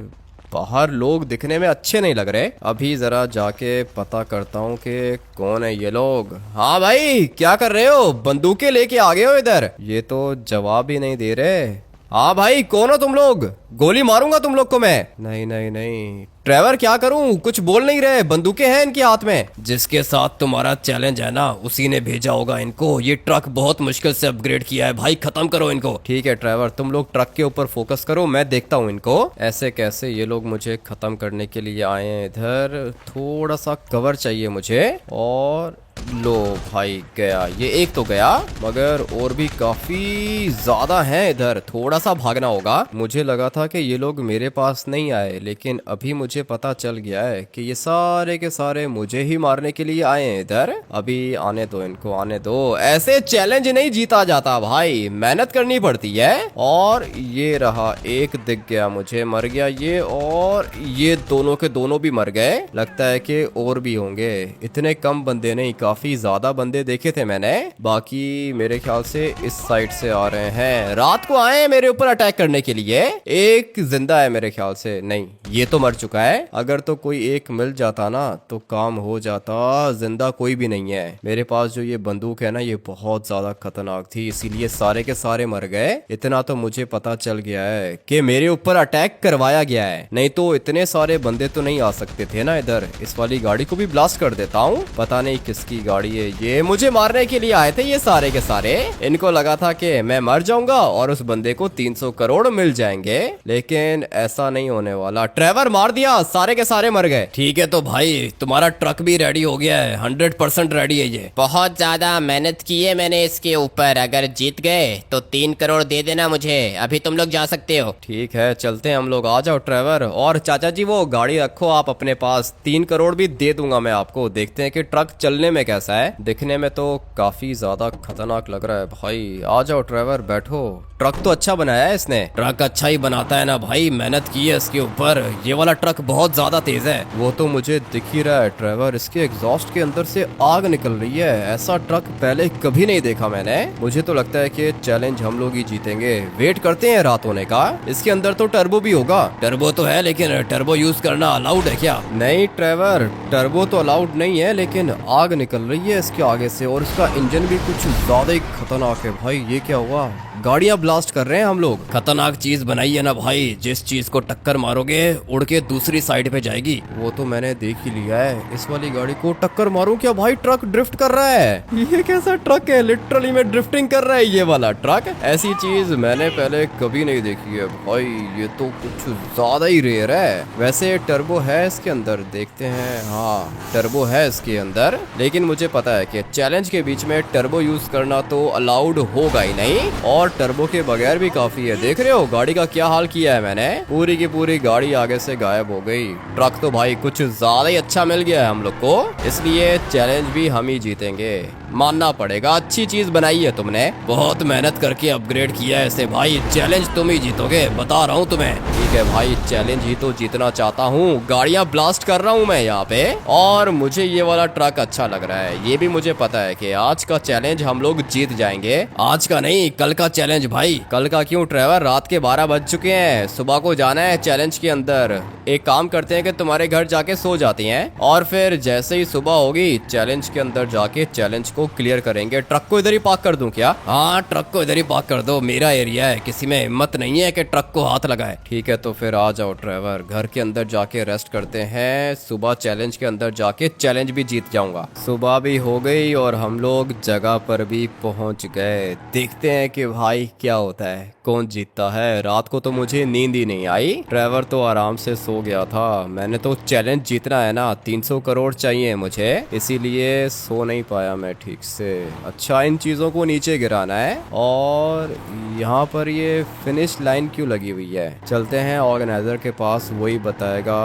A: बाहर लोग दिखने में अच्छे नहीं लग रहे। अभी जरा जाके पता करता हूँ कि कौन है ये लोग। हाँ भाई, क्या कर रहे हो? बंदूकें लेके आ गए हो इधर? ये तो जवाब ही नहीं दे रहे। हाँ भाई, कौन हो तुम लोग? गोली मारूंगा तुम लोग को मैं। नहीं नहीं नहीं ट्रेवर, क्या करूं? कुछ बोल नहीं रहे। बंदूकें हैं इनके हाथ में।
B: जिसके साथ तुम्हारा चैलेंज है ना, उसी ने भेजा होगा इनको। ये ट्रक बहुत मुश्किल से अपग्रेड किया है भाई, खत्म करो इनको।
A: ठीक है ट्रेवर, तुम लोग ट्रक के ऊपर फोकस करो, मैं देखता हूँ इनको। ऐसे कैसे ये लोग मुझे खत्म करने के लिए आए हैं इधर? थोड़ा सा कवर चाहिए मुझे। और लो भाई, गया। ये एक तो गया, मगर और भी काफी ज्यादा हैं इधर। थोड़ा सा भागना होगा। मुझे लगा था कि ये लोग मेरे पास नहीं आए, लेकिन अभी मुझे पता चल गया है कि ये सारे के सारे मुझे ही मारने के लिए आए हैं इधर। अभी आने दो इनको, आने दो। ऐसे चैलेंज नहीं जीता जाता भाई, मेहनत करनी पड़ती है। और ये रहा, एक दिख गया मुझे, मर गया ये। और ये दोनों के दोनों भी मर गए। लगता है कि और भी होंगे। इतने कम बंदे नहीं, काफी ज्यादा बंदे देखे थे मैंने। बाकी मेरे ख्याल से इस साइड से आ रहे हैं। रात को आए हैं मेरे ऊपर अटैक करने के लिए। एक जिंदा है मेरे ख्याल से। नहीं, ये तो मर चुका है। अगर तो कोई एक मिल जाता ना तो काम हो जाता। जिंदा कोई भी नहीं है। मेरे पास जो ये बंदूक है ना, ये बहुत ज्यादा खतरनाक थी, इसीलिए सारे के सारे मर गए। इतना तो मुझे पता चल गया है कि मेरे ऊपर अटैक करवाया गया है, नहीं तो इतने सारे बंदे तो नहीं आ सकते थे ना इधर। इस वाली गाड़ी को भी ब्लास्ट कर देता हूँ। पता नहीं किसकी गाड़ी है ये। मुझे मारने के लिए आए थे ये सारे के सारे। इनको लगा था कि मैं मर जाऊंगा और उस बंदे को 300 करोड़ मिल जाएंगे, लेकिन ऐसा नहीं होने वाला। ट्रेवर मार दिया, सारे के सारे मर गए।
B: ठीक है तो भाई, तुम्हारा ट्रक भी रेडी हो गया है। 100% रेडी है ये।
C: बहुत ज्यादा मेहनत की है मैंने इसके ऊपर। अगर जीत गए तो 3 करोड़ दे देना मुझे। अभी तुम लोग जा सकते हो।
A: ठीक है, चलते हैं हम लोग। आ जाओ ट्रेवर। और चाचा जी, वो गाड़ी रखो आप अपने पास। 3 करोड़ भी दे दूंगा मैं आपको। देखते हैं कि ट्रक चलने में कैसा है। दिखने में तो काफी ज्यादा खतरनाक लग रहा है भाई। आ जाओ ट्रेवर, बैठो। ट्रक तो अच्छा बनाया है इसने।
B: ट्रक अच्छा ही बनाता है ना भाई, मेहनत की है इसके ऊपर। ये वाला ट्रक बहुत ज्यादा तेज है।
A: वो तो मुझे दिख ही रहा है ट्रेवर। इसके एग्जॉस्ट के अंदर से आग निकल रही है। ऐसा ट्रक पहले कभी नहीं देखा मैंने। मुझे तो लगता है कि चैलेंज हम लोग ही जीतेंगे। वेट करते हैं रात होने का। इसके अंदर तो टर्बो भी होगा।
B: टर्बो तो है, लेकिन टर्बो यूज करना अलाउड है क्या?
A: नहीं ट्रेवर, टर्बो तो अलाउड नहीं है, लेकिन आग निकल रही है इसके आगे से। और इसका इंजन भी कुछ ज्यादा ही खतरनाक है भाई। ये क्या हुआ? गाड़ियां ब्लास्ट कर रहे हैं हम लोग।
B: खतरनाक चीज बनाई है ना भाई। जिस चीज को टक्कर मारोगे उड़ के दूसरी साइड पे जाएगी।
A: वो तो मैंने देख ही लिया है। इस वाली गाड़ी को टक्कर मारूं क्या भाई? ट्रक ड्रिफ्ट कर रहा है। ये कैसा ट्रक है? लिटरली में ड्रिफ्टिंग कर रहा है ये वाला ट्रक। ऐसी चीज मैंने पहले कभी नहीं देखी है भाई। ये तो कुछ ज्यादा ही रेयर है। वैसे टर्बो है इसके अंदर, देखते हैं। हाँ, टर्बो है इसके अंदर, लेकिन मुझे पता है कि चैलेंज के बीच में टर्बो यूज करना तो अलाउड होगा ही नहीं। और टर्बो के बगैर भी काफी है। देख रहे हो गाड़ी का क्या हाल किया है मैंने? पूरी की पूरी गाड़ी आगे से गायब हो गई। ट्रक तो भाई कुछ ज्यादा ही अच्छा मिल गया है हम लोग को, इसलिए चैलेंज भी हम ही जीतेंगे, मानना पड़ेगा। अच्छी चीज बनाई है तुमने।
B: बहुत मेहनत करके अपग्रेड किया है इसे भाई। चैलेंज तुम ही जीतोगे, बता रहा हूँ तुम्हें।
A: ठीक है भाई, चैलेंज ही तो जीतना चाहता हूँ। गाड़ियां ब्लास्ट कर रहा हूँ मैं यहाँ पे। और मुझे ये वाला ट्रक अच्छा लग रहा है। ये भी मुझे पता है कि आज का चैलेंज हम लोग जीत जाएंगे।
B: आज का नहीं, कल का चैलेंज भाई।
A: कल का क्यों ट्रेवर? रात के 12 बज चुके हैं। सुबह को जाना है चैलेंज के अंदर। एक काम करते हैं कि तुम्हारे घर जाके सो जाती हैं, और फिर जैसे ही सुबह होगी चैलेंज के अंदर जाके चैलेंज को क्लियर करेंगे। ट्रक को इधर ही पार्क कर दूं क्या?
B: हाँ, ट्रक को इधर ही पार्क कर दो। मेरा एरिया है, किसी में हिम्मत नहीं है कि ट्रक को हाथ लगाए।
A: ठीक है, तो फिर आ जाओ ट्रेवर। घर के अंदर जाके रेस्ट करते हैं। सुबह चैलेंज के अंदर जाके चैलेंज भी जीत जाऊंगा। सुबह भी हो गई और हम लोग जगह पर भी पहुंच गए। देखते हैं कि भाई क्या होता है, कौन जीतता है। रात को तो मुझे नींद ही नहीं आई। ट्रेवर तो आराम से सो गया था। मैंने तो चैलेंज जीतना है ना, 300 करोड़ चाहिए मुझे, इसीलिए सो नहीं पाया मैं ठीक ठीक से। अच्छा, इन चीज़ों को नीचे गिराना है और यहाँ पर ये फिनिश लाइन क्यों लगी हुई है? चलते हैं ऑर्गेनाइजर के पास, वही बताएगा।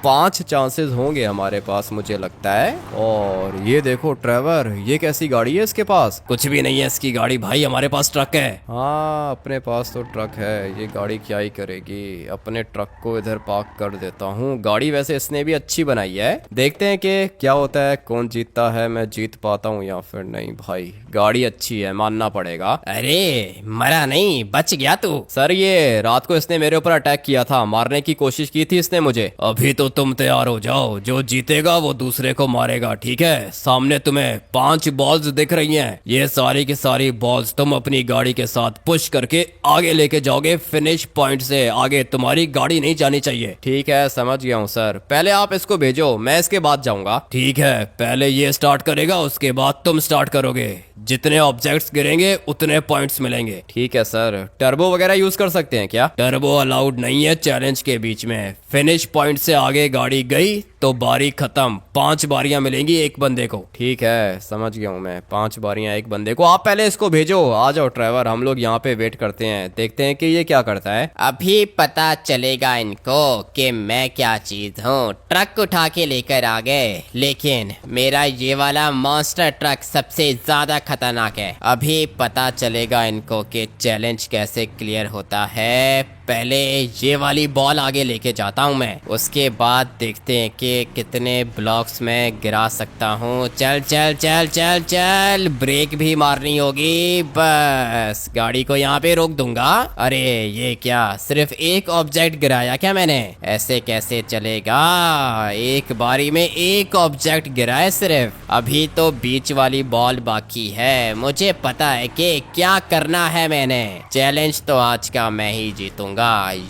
A: 5 चांसेस होंगे हमारे पास मुझे लगता है। और ये देखो ट्रेवर, ये कैसी गाड़ी है इसके पास?
B: कुछ भी नहीं है इसकी गाड़ी भाई, हमारे पास ट्रक है।
A: हाँ, अपने पास तो ट्रक है, ये गाड़ी क्या ही करेगी। अपने ट्रक को इधर पार्क कर देता हूँ। गाड़ी वैसे इसने भी अच्छी बनाई है, देखते हैं कि क्या होता है, कौन जीतता है, मैं जीत पाता हूँ या फिर नहीं। भाई गाड़ी अच्छी है, मानना पड़ेगा।
C: अरे मरा नहीं, बच गया तू।
A: सर, ये रात को इसने मेरे ऊपर अटैक किया था, मारने की कोशिश की थी इसने मुझे।
B: अभी तो तुम तैयार हो जाओ, जो जीतेगा वो दूसरे को मारेगा, ठीक है? सामने तुम्हें 5 बॉल्स दिख रही हैं। ये सारी की सारी बॉल्स तुम अपनी गाड़ी के साथ पुश करके आगे लेके जाओगे फिनिश पॉइंट से। आगे तुम्हारी गाड़ी नहीं जानी चाहिए।
A: ठीक है, समझ गया हूँ सर। पहले आप इसको भेजो, मैं इसके बाद जाऊंगा।
B: ठीक है, पहले ये स्टार्ट करेगा, उसके बाद तुम स्टार्ट करोगे। जितने ऑब्जेक्ट्स गिरेंगे उतने पॉइंट्स मिलेंगे।
A: ठीक है सर। टर्बो वगैरह यूज कर सकते हैं क्या?
B: टर्बो अलाउड नहीं है चैलेंज के बीच में। फिनिश पॉइंट से आगे गाड़ी गई तो बारी खत्म। 5 बारियां मिलेंगी एक बंदे को।
A: ठीक है, समझ गया हूँ मैं। 5 बारियां एक बंदे को। आप पहले इसको भेजो। आ जाओ ड्राइवर, हम लोग यहाँ पे वेट करते हैं, देखते हैं कि ये क्या करता है।
C: अभी पता चलेगा इनको कि मैं क्या चीज हूँ। ट्रक उठा के लेकर आ गए, लेकिन मेरा ये वाला मॉन्स्टर ट्रक सबसे ज्यादा खतरनाक है। अभी पता चलेगा इनको कि चैलेंज कैसे क्लियर होता है। पहले ये वाली बॉल आगे लेके जाता हूँ मैं, उसके बाद देखते हैं कि कितने ब्लॉक्स में गिरा सकता हूँ। चल चल चल चल चल, ब्रेक भी मारनी होगी। बस गाड़ी को यहाँ पे रोक दूंगा। अरे ये क्या, सिर्फ एक ऑब्जेक्ट गिराया क्या मैंने? ऐसे कैसे चलेगा? एक बारी में एक ऑब्जेक्ट गिराए सिर्फ। अभी तो बीच वाली बॉल बाकी है। मुझे पता है कि क्या करना है मैंने। चैलेंज तो आज का मैं ही जीतूंगा।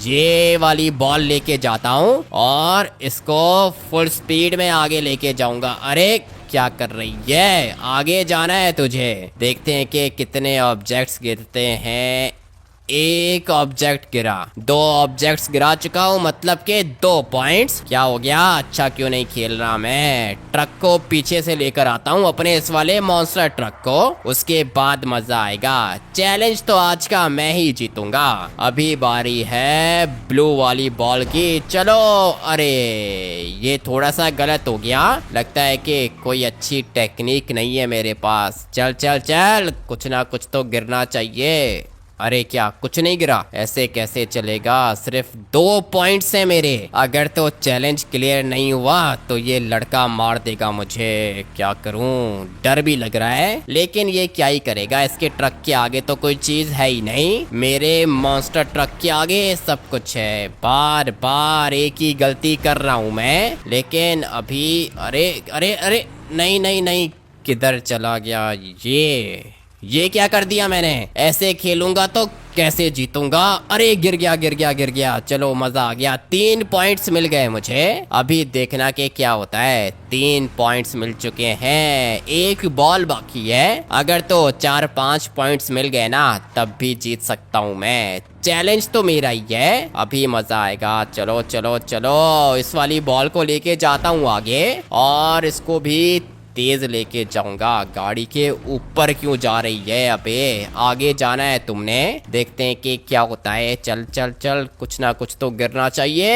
C: ये वाली बॉल लेके जाता हूँ और इसको फुल स्पीड में आगे लेके जाऊंगा। अरे क्या कर रही है? आगे जाना है तुझे। देखते हैं कि कितने ऑब्जेक्ट्स गिरते हैं। एक ऑब्जेक्ट गिरा, 2 ऑब्जेक्ट्स गिरा चुका हूँ, मतलब के 2 पॉइंट्स। क्या हो गया? अच्छा क्यों नहीं खेल रहा मैं? ट्रक को पीछे से लेकर आता हूँ, अपने इस वाले मॉन्स्टर ट्रक को, उसके बाद मजा आएगा। चैलेंज तो आज का मैं ही जीतूंगा। अभी बारी है ब्लू वाली बॉल की। चलो। अरे ये थोड़ा सा गलत हो गया, लगता है कि कोई अच्छी टेक्निक नहीं है मेरे पास। चल चल चल, कुछ ना कुछ तो गिरना चाहिए। अरे क्या, कुछ नहीं गिरा? ऐसे कैसे चलेगा? सिर्फ 2 पॉइंट्स है मेरे। अगर तो चैलेंज क्लियर नहीं हुआ तो ये लड़का मार देगा मुझे। क्या करूं? डर भी लग रहा है, लेकिन ये क्या ही करेगा। इसके ट्रक के आगे तो कोई चीज है ही नहीं। मेरे मॉन्स्टर ट्रक के आगे सब कुछ है। बार बार एक ही गलती कर रहा हूं मैं, लेकिन अभी अरे अरे अरे नहीं नहीं नहीं, किधर चला गया ये क्या कर दिया मैंने? ऐसे खेलूंगा तो कैसे जीतूंगा? अरे गिर गया गिर गया गिर गया। चलो मजा आ गया, 3 पॉइंट्स मिल गए मुझे। अभी देखना कि क्या होता है। 3 पॉइंट्स मिल चुके हैं, एक बॉल बाकी है। अगर तो 4-5 पॉइंट्स मिल गए ना, तब भी जीत सकता हूँ मैं। चैलेंज तो मेरा ही है, अभी मजा आएगा। चलो चलो चलो, इस वाली बॉल को लेके जाता हूँ आगे और इसको भी तेज लेके जाऊंगा। गाड़ी के ऊपर क्यों जा रही है? अबे आगे जाना है तुमने, देखते हैं कि क्या होता है। चल चल चल, कुछ ना कुछ तो गिरना चाहिए।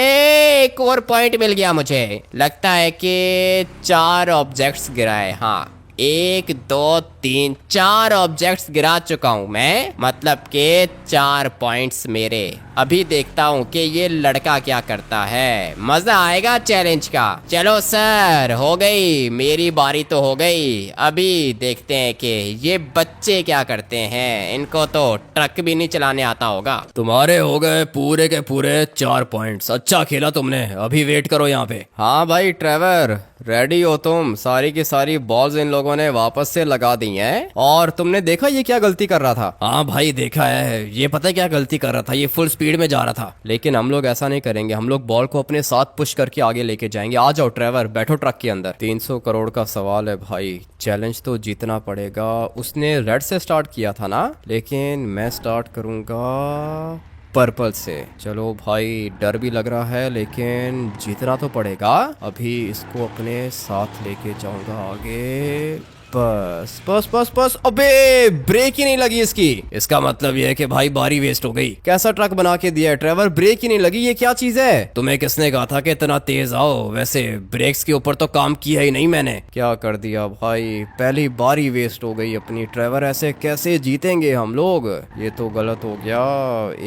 C: एक और पॉइंट मिल गया मुझे। लगता है कि 4 ऑब्जेक्ट्स गिराए। हाँ, 1 2 3 4 ऑब्जेक्ट्स गिरा चुका हूँ मैं, मतलब के 4 पॉइंट्स मेरे। अभी देखता हूँ कि ये लड़का क्या करता है। मजा आएगा चैलेंज का। चलो सर, हो गई मेरी बारी तो हो गई। अभी देखते हैं कि ये बच्चे क्या करते हैं। इनको तो ट्रक भी नहीं चलाने आता होगा।
B: तुम्हारे हो गए पूरे के पूरे 4 पॉइंट्स। अच्छा खेला तुमने। अभी वेट करो यहाँ पे।
A: हाँ भाई ट्रेवर, रेडी हो तुम? सारी की सारी बॉल्स इन लोगों ने वापस से लगा दी हैं। और तुमने देखा ये क्या गलती कर रहा था?
B: हाँ भाई देखा है। ये पता है क्या गलती कर रहा था? ये फुल स्पीड में जा रहा था।
A: लेकिन हम लोग ऐसा नहीं करेंगे, हम लोग बॉल को अपने साथ पुश करके आगे लेके जाएंगे। आ जाओ ट्रेवर, बैठो ट्रक के अंदर। 300 करोड़ का सवाल है भाई, चैलेंज तो जीतना पड़ेगा। उसने रेड से स्टार्ट किया था ना, लेकिन मैं स्टार्ट करूंगा पर्पल से। चलो भाई, डर भी लग रहा है, लेकिन जीतना तो पड़ेगा। अभी इसको अपने साथ लेके जाऊंगा आगे। बस बस बस बस, अबे ब्रेक ही नहीं लगी इसकी।
B: इसका मतलब ये है कि भाई बारी वेस्ट हो गई।
A: कैसा ट्रक बना के दिया है ट्रेवर, ब्रेक ही नहीं लगी, ये क्या चीज है?
B: तुम्हें किसने कहा था कि इतना तेज आओ? वैसे ब्रेक्स के ऊपर तो काम किया ही नहीं मैंने।
A: क्या कर दिया भाई, पहली बारी वेस्ट हो गई अपनी। ट्रेवर ऐसे कैसे जीतेंगे हम लोग, ये तो गलत हो गया,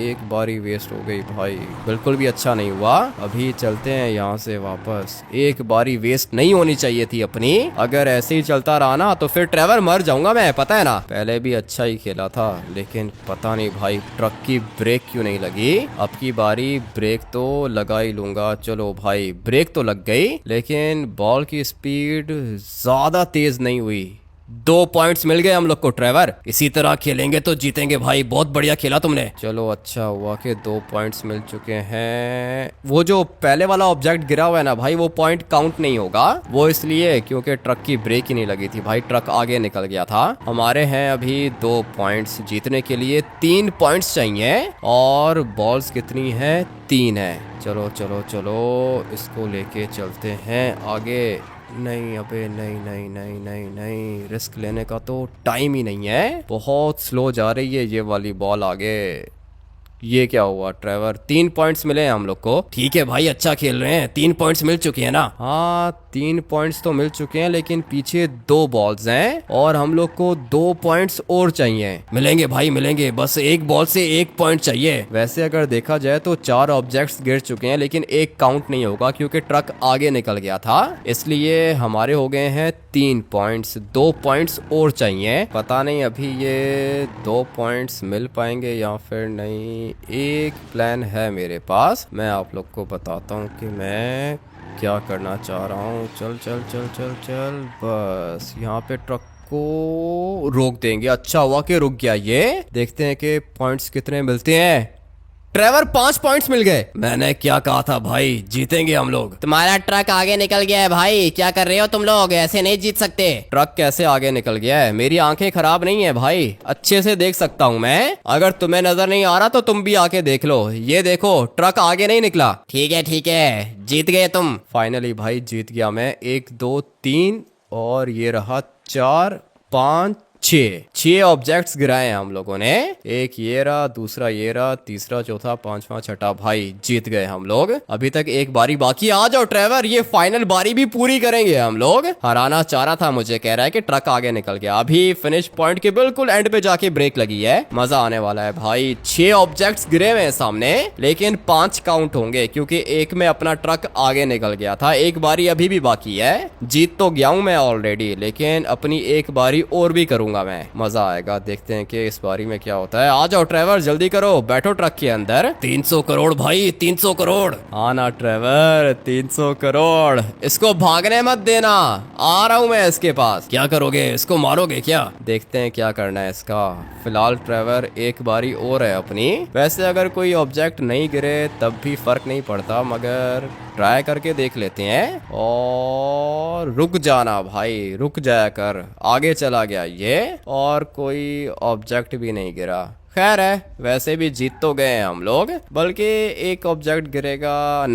A: एक बारी वेस्ट हो गई भाई, बिल्कुल भी अच्छा नहीं हुआ। अभी चलते हैं यहाँ से वापस, एक बारी वेस्ट नहीं होनी चाहिए थी अपनी। अगर ऐसे ही चलता रहा ना तो फिर ट्रेवर मर जाऊंगा मैं, पता है ना। पहले भी अच्छा ही खेला था लेकिन पता नहीं भाई ट्रक की ब्रेक क्यों नहीं लगी। अब की बारी ब्रेक तो लगा ही लूंगा। चलो भाई ब्रेक तो लग गई लेकिन बॉल की स्पीड ज्यादा तेज नहीं हुई।
B: 2 पॉइंट्स मिल गए हम लोग को ट्रेवर, इसी तरह खेलेंगे तो जीतेंगे भाई। बहुत बढ़िया खेला तुमने।
A: चलो अच्छा हुआ कि 2 पॉइंट्स मिल चुके हैं। वो जो पहले वाला ऑब्जेक्ट गिरा हुआ है ना भाई, वो पॉइंट काउंट नहीं होगा। वो इसलिए क्योंकि ट्रक की ब्रेक ही नहीं लगी थी भाई, ट्रक आगे निकल गया था। हमारे हैं अभी 2 पॉइंट्स, जीतने के लिए 3 पॉइंट्स चाहिए और बॉल्स कितनी है, 3 है। चलो चलो चलो इसको लेके चलते हैं आगे। नहीं अबे नहीं नहीं नहीं नहीं नहीं, रिस्क लेने का तो टाइम ही नहीं है, बहुत स्लो जा रही है ये वाली बॉल आगे। ये क्या हुआ ट्रेवर, 3 पॉइंट्स मिले हैं हम लोग को।
B: ठीक है भाई, अच्छा खेल रहे हैं। 3 पॉइंट्स मिल चुके हैं ना?
A: हाँ 3 पॉइंट्स तो मिल चुके हैं लेकिन पीछे 2 बॉल्स हैं और हम लोग को 2 पॉइंट्स और चाहिए।
B: मिलेंगे भाई मिलेंगे, बस एक बॉल से 1 पॉइंट चाहिए।
A: वैसे अगर देखा जाए तो 4 ऑब्जेक्ट्स गिर चुके हैं लेकिन एक काउंट नहीं होगा क्योंकि ट्रक आगे निकल गया था, इसलिए हमारे हो गए हैं 3 पॉइंट्स। 2 पॉइंट्स और चाहिए, पता नहीं अभी ये 2 पॉइंट्स मिल पाएंगे या फिर नहीं। एक प्लान है मेरे पास, मैं आप लोग को बताता हूँ कि मैं क्या करना चाह रहा हूँ। चल चल चल चल चल, बस यहाँ पे ट्रक को रोक देंगे। अच्छा हुआ कि रुक गया ये। देखते हैं कि पॉइंट्स कितने मिलते हैं। ट्रेवर 5 पॉइंट्स मिल गए।
B: मैंने क्या कहा था भाई, जीतेंगे हम लोग।
C: तुम्हारा ट्रक आगे निकल गया है भाई, क्या कर रहे हो तुम लोग, ऐसे नहीं जीत सकते।
A: ट्रक कैसे आगे निकल गया है, मेरी आंखें खराब नहीं है भाई, अच्छे से देख सकता हूँ मैं। अगर तुम्हें नजर नहीं आ रहा तो तुम भी आके देख लो, ये देखो ट्रक आगे नहीं निकला।
C: ठीक है, जीत गए तुम।
A: फाइनली भाई जीत गया मैं। 1 2 3 और ये रहा 4 5 6 ऑब्जेक्ट्स गिराए हैं हम लोगों ने। एक ये रहा, दूसरा ये रहा, तीसरा चौथा पांचवा छठा, भाई जीत गए हम लोग। अभी तक एक बारी बाकी। आ जाओ ट्रेवर, ये फाइनल बारी भी पूरी करेंगे हम लोग। हराना चाह रहा था मुझे, कह रहा है कि ट्रक आगे निकल गया। अभी फिनिश पॉइंट के बिल्कुल एंड पे जाके ब्रेक लगी है, मजा आने वाला है भाई। 6 ऑब्जेक्ट्स गिरे हुए हैं सामने लेकिन 5 काउंट होंगे क्योंकि एक में अपना ट्रक आगे निकल गया था। एक बारी अभी भी बाकी है, जीत तो गया हूं मैं ऑलरेडी लेकिन अपनी एक बारी और भी करूंगा मैं, मजा आएगा। देखते हैं कि इस बारी में क्या होता है। आ जाओ ट्रेवर, जल्दी करो, बैठो ट्रक के अंदर।
B: 300 करोड़ भाई, 300 करोड़।
A: आना ट्रेवर, 300 करोड़। इसको भागने मत देना, आ रहा हूं मैं इसके पास।
B: क्या करोगे, इसको मारोगे क्या?
A: देखते हैं क्या करना है इसका। फिलहाल ट्रेवर एक बारी और है अपनी। वैसे अगर कोई ऑब्जेक्ट नहीं गिरे तब भी फर्क नहीं पड़ता, मगर ट्राई करके देख लेते हैं। और रुक जाना भाई, रुक जाया कर, आगे चला गया ये और कोई ऑब्जेक्ट भी नहीं गिरा। खैर है, वैसे भी जीत तो गए हैं हम लोग, बल्कि एक ऑब्जेक्ट गिरेगा,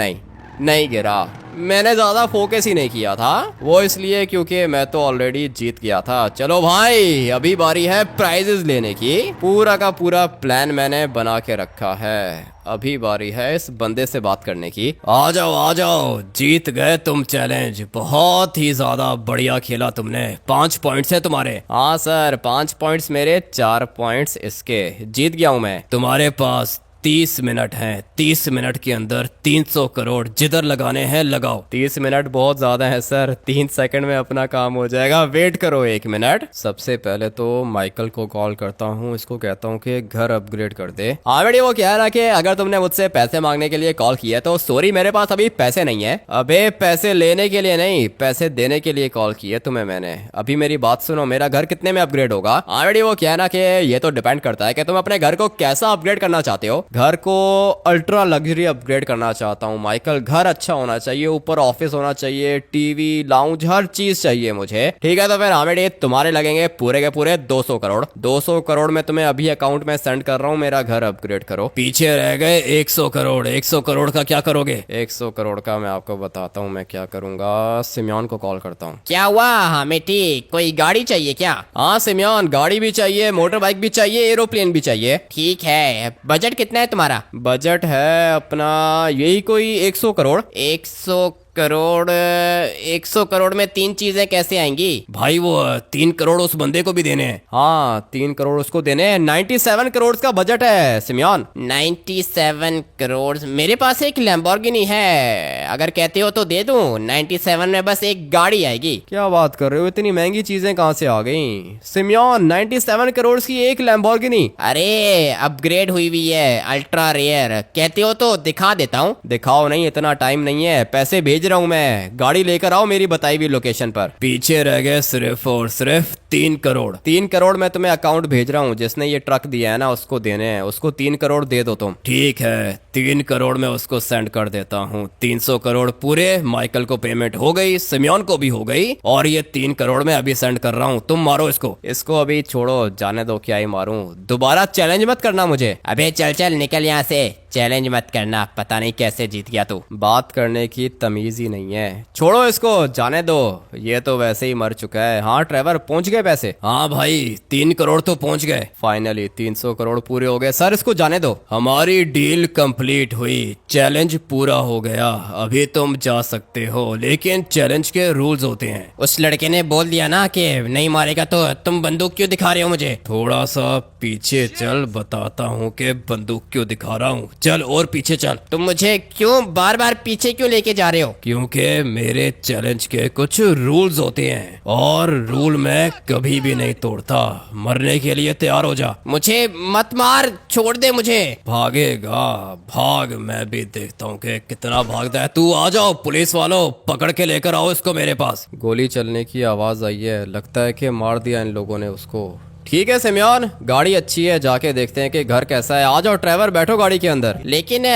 A: नहीं गिरा। मैंने ज्यादा फोकस ही नहीं किया था, वो इसलिए क्योंकि मैं तो ऑलरेडी जीत गया था। चलो भाई अभी बारी है प्राइजेस लेने की। पूरा का पूरा प्लान मैंने बना के रखा है, अभी बारी है इस बंदे से बात करने की।
B: आ जाओ, जीत गए तुम चैलेंज। बहुत ही ज्यादा बढ़िया खेला तुमने। 5 पॉइंट्स है तुम्हारे।
A: हाँ सर, 5 पॉइंट्स मेरे, 4 पॉइंट्स इसके। जीत गया हूँ मैं।
B: तुम्हारे पास 30 मिनट हैं। 30 मिनट के अंदर 300 करोड़ जिधर लगाने हैं लगाओ।
A: 30 मिनट बहुत ज्यादा है सर, 3 सेकंड में अपना काम हो जाएगा। वेट करो 1 मिनट। सबसे पहले तो माइकल को कॉल करता हूँ, इसको कहता हूँ कि घर अपग्रेड कर दे। ऑलरेडी वो कह रहा कि अगर तुमने मुझसे पैसे मांगने के लिए कॉल किया तो सॉरी, मेरे पास अभी पैसे नहीं है। अबे पैसे लेने के लिए नहीं, पैसे देने के लिए कॉल किया तुम्हें मैंने। अभी मेरी बात सुनो, मेरा घर कितने में अपग्रेड होगा? ऑलरेडी वो कहना कि ये तो डिपेंड करता है कि तुम अपने घर को कैसा अपग्रेड करना चाहते हो। घर को अल्ट्रा लग्जरी अपग्रेड करना चाहता हूँ माइकल। घर अच्छा होना चाहिए, ऊपर ऑफिस होना चाहिए, टीवी, लाउंज, हर चीज चाहिए मुझे। ठीक है, तो फिर हामिद तुम्हारे लगेंगे पूरे के पूरे 200 करोड़। 200 करोड़ में तुम्हें अभी अकाउंट में सेंड कर रहा हूँ, मेरा घर अपग्रेड करो।
B: पीछे रह गए 100 करोड़। 100 करोड़ का क्या करोगे?
A: 100 करोड़ का मैं आपको बताता हूँ मैं क्या करूंगा। सिम्योन को कॉल करता हूँ।
C: क्या हुआ हामिटी, कोई गाड़ी चाहिए क्या?
A: हाँ सिम्योन, गाड़ी भी चाहिए, मोटर बाइक भी चाहिए, एरोप्लेन भी चाहिए।
C: ठीक है, बजट कितना है तुम्हारा?
A: बजट है अपना यही कोई 100 करोड़।
C: 100 करोड़? 100 करोड़ में 3 चीजें कैसे आएंगी?
B: भाई वो 3 करोड़ उस बंदे को भी देने हैं।
A: हाँ 3 करोड़ उसको देने हैं। 97 करोड़ का बजट है सिम्योन।
C: 97 करोड़? मेरे पास एक लैम्बोर्गिनी है, अगर कहते हो तो दे दूं। 97 में बस एक गाड़ी आएगी।
A: क्या बात कर रहे हो, इतनी महंगी चीजें कहाँ से आ गई सिम्योन? 97 करोड़ की एक लैम्बोर्गिनी?
C: अरे अपग्रेड हुई हुई है, अल्ट्रा रेयर। कहते हो तो दिखा देता हूँ।
A: दिखाओ नहीं, इतना टाइम नहीं है, पैसे भेज रहा हूँ मैं। गाड़ी लेकर आओ मेरी बताई हुई लोकेशन पर।
B: पीछे रह गए सिर्फ और सिर्फ 3 करोड़।
A: 3 करोड़ मैं तुम्हें अकाउंट भेज रहा हूँ, जिसने ये ट्रक दिया है ना उसको देने हैं। उसको 3 करोड़ दे दो तुम।
B: ठीक है, 3 करोड़ में उसको सेंड कर देता हूँ। 300 करोड़ पूरे। माइकल को पेमेंट हो गई, सिम्योन को भी हो गई, और ये 3 करोड़ में अभी सेंड कर रहा हूँ। तुम मारो इसको।
A: इसको अभी छोड़ो, जाने दो, क्या ही मारूं। दोबारा चैलेंज मत करना मुझे।
C: अबे चल चल निकल यहाँ से, चैलेंज मत करना, पता नहीं कैसे जीत गया तू।
A: बात करने की तमीज ही नहीं है। छोड़ो इसको, जाने दो, ये तो वैसे ही मर चुका है। हाँ ट्रेवर, पहुंच गए पैसे?
B: हाँ भाई, 3 करोड़ तो पहुंच गए।
A: फाइनली 300 करोड़ पूरे हो गए। सर इसको जाने दो।
B: हमारी डील कंप्लीट हुई, चैलेंज पूरा हो गया। अभी तुम जा सकते हो, लेकिन चैलेंज के रूल्स होते हैं।
C: उस लड़के ने बोल दिया ना कि नहीं मारेगा, तो तुम बंदूक क्यों दिखा रहे हो मुझे?
B: थोड़ा सा पीछे चल, बताता हूँ कि बंदूक क्यों दिखा रहा हूँ। चल और पीछे चल।
C: तुम मुझे क्यों बार बार पीछे क्यों लेके जा रहे हो?
B: क्योंकि मेरे चैलेंज के कुछ रूल्स होते हैं, और रूल मैं कभी भी नहीं तोड़ता। मरने के लिए तैयार हो जा।
C: मुझे मत मार, छोड़ दे मुझे।
B: भागेगा? भाग, मैं भी देखता हूँ कि कितना भागता है तू। आ जाओ पुलिस वालों, पकड़ के लेकर आओ इसको मेरे पास।
A: गोली चलने की आवाज आई है, लगता है कि मार दिया इन लोगों ने उसको। ठीक है सिम्योन, गाड़ी अच्छी है, जाके देखते हैं कि घर कैसा है। आ जाओ ड्राइवर, बैठो गाड़ी के अंदर।
C: लेकिन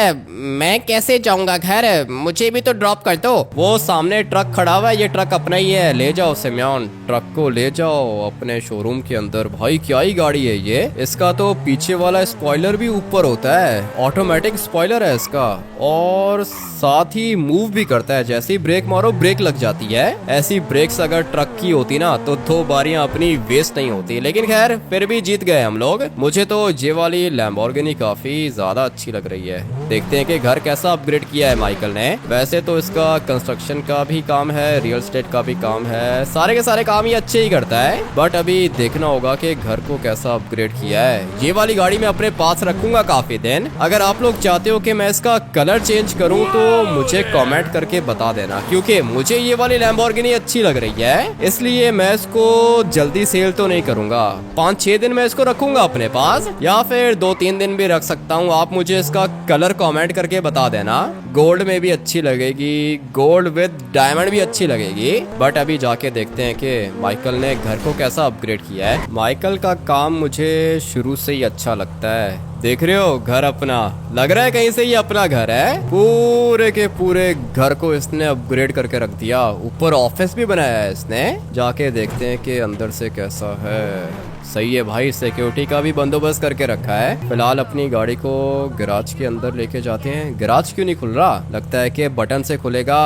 C: मैं कैसे जाऊंगा घर? मुझे भी तो ड्रॉप कर दो।
A: वो सामने ट्रक खड़ा हुआ है, ये ट्रक अपना ही है। ले जाओ सिम्योन, ट्रक को ले जाओ अपने शोरूम के अंदर। भाई क्या ही गाड़ी है ये। इसका तो पीछे वाला स्पॉइलर भी ऊपर होता है, ऑटोमेटिक स्पॉइलर है इसका, और साथ ही मूव भी करता है। जैसे ही ब्रेक मारो ब्रेक लग जाती है। ऐसी ब्रेक्स अगर ट्रक की होती ना तो 2 बारियां अपनी वेस्ट नहीं होती। लेकिन खैर फिर भी जीत गए हम लोग। मुझे तो ये वाली लैम्बोर्गिनी काफी ज्यादा अच्छी लग रही है। देखते हैं कि घर कैसा अपग्रेड किया है माइकल ने। वैसे तो इसका कंस्ट्रक्शन का भी काम है, रियल एस्टेट का भी काम है, सारे के सारे काम ही अच्छे ही करता है। बट अभी देखना होगा कि घर को कैसा अपग्रेड किया है। ये वाली गाड़ी मैं अपने पास रखूंगा काफी दिन। अगर आप लोग चाहते हो कि मैं इसका कलर चेंज करूं तो मुझे कमेंट करके बता देना, क्योंकि मुझे ये वाली लैम्बोर्गिनी अच्छी लग रही है। इसलिए मैं इसको जल्दी सेल तो नहीं करूंगा। 5-6 दिन मैं इसको रखूंगा अपने पास, या फिर 2-3 दिन भी रख सकता हूँ। आप मुझे इसका कलर कमेंट करके बता देना। गोल्ड में भी अच्छी लगेगी, गोल्ड विद डायमंड भी अच्छी लगेगी। बट अभी जाके देखते हैं कि माइकल ने घर को कैसा अपग्रेड किया है। माइकल का काम मुझे शुरू से ही अच्छा लगता है। देख रहे हो, घर अपना लग रहा है, कहीं से ही अपना घर है। पूरे के पूरे घर को इसने अपग्रेड करके रख दिया। ऊपर ऑफिस भी बनाया है इसने। जाके देखते हैं कि अंदर से कैसा है। सही है भाई, सिक्योरिटी का भी बंदोबस्त करके रखा है। फिलहाल अपनी गाड़ी को गैराज के अंदर लेके जाते हैं। गैराज क्यों नहीं खुल रहा? लगता है कि बटन से खुलेगा।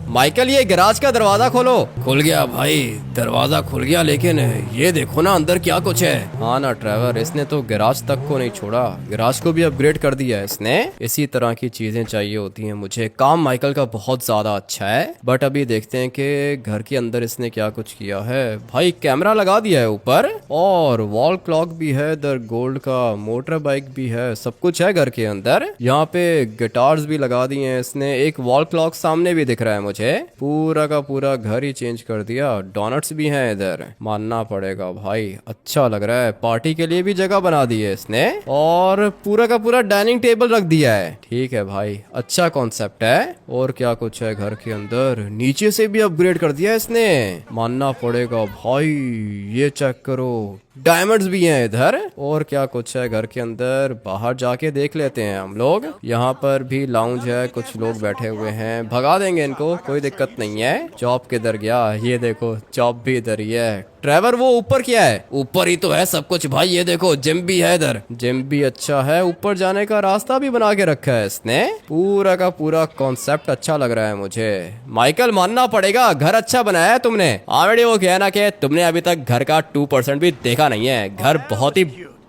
A: माइकल, ये गैराज का दरवाजा खोलो।
B: खुल गया भाई, दरवाजा खुल गया, लेकिन ये देखो ना अंदर क्या कुछ है।
A: हाँ ना ड्राइवर, इसने तो गैराज तक को नहीं छोड़ा, गैराज को भी अपग्रेड कर दिया है इसने। इसी तरह की चीजें चाहिए होती हैं मुझे। काम माइकल का बहुत ज्यादा अच्छा है। बट अभी देखते हैं कि घर के अंदर इसने क्या कुछ किया है। भाई कैमरा लगा दिया है ऊपर, और वॉल क्लॉक भी है इधर, गोल्ड का मोटर बाइक भी है, सब कुछ है घर के अंदर। यहाँ पे गिटार्स भी लगा दिए हैं इसने। एक वॉल क्लॉक सामने भी दिख रहा है मुझे। पूरा का पूरा घर ही चेंज कर दिया। डोनट्स भी हैं इधर, मानना पड़ेगा भाई, अच्छा लग रहा है। पार्टी के लिए भी जगह बना दी है इसने, और पूरा का पूरा डाइनिंग टेबल रख दिया है। ठीक है भाई, अच्छा कॉन्सेप्ट है। और क्या कुछ है घर के अंदर? नीचे से भी अपग्रेड कर दिया है इसने, मानना पड़ेगा भाई। ये चेक करो, डायमंड्स भी हैं इधर। और क्या कुछ है घर के अंदर, बाहर जाके देख लेते हैं हम लोग। यहाँ पर भी लाउंज है, कुछ लोग बैठे हुए हैं, भगा देंगे इनको, कोई दिक्कत नहीं है। चॉप किधर गया? ये देखो चॉप भी इधर ही है। ट्रेवर वो ऊपर क्या है?
B: ऊपर ही तो है सब कुछ भाई, ये देखो जिम भी है इधर।
A: जिम भी अच्छा है, ऊपर जाने का रास्ता भी बना के रखा है इसने। पूरा का पूरा कॉन्सेप्ट अच्छा लग रहा है मुझे। माइकल मानना पड़ेगा, घर अच्छा बनाया है तुमने। ऑलरेडी वो कहना कि तुमने अभी तक घर का 2% भी देखा नहीं है। घर बहुत ही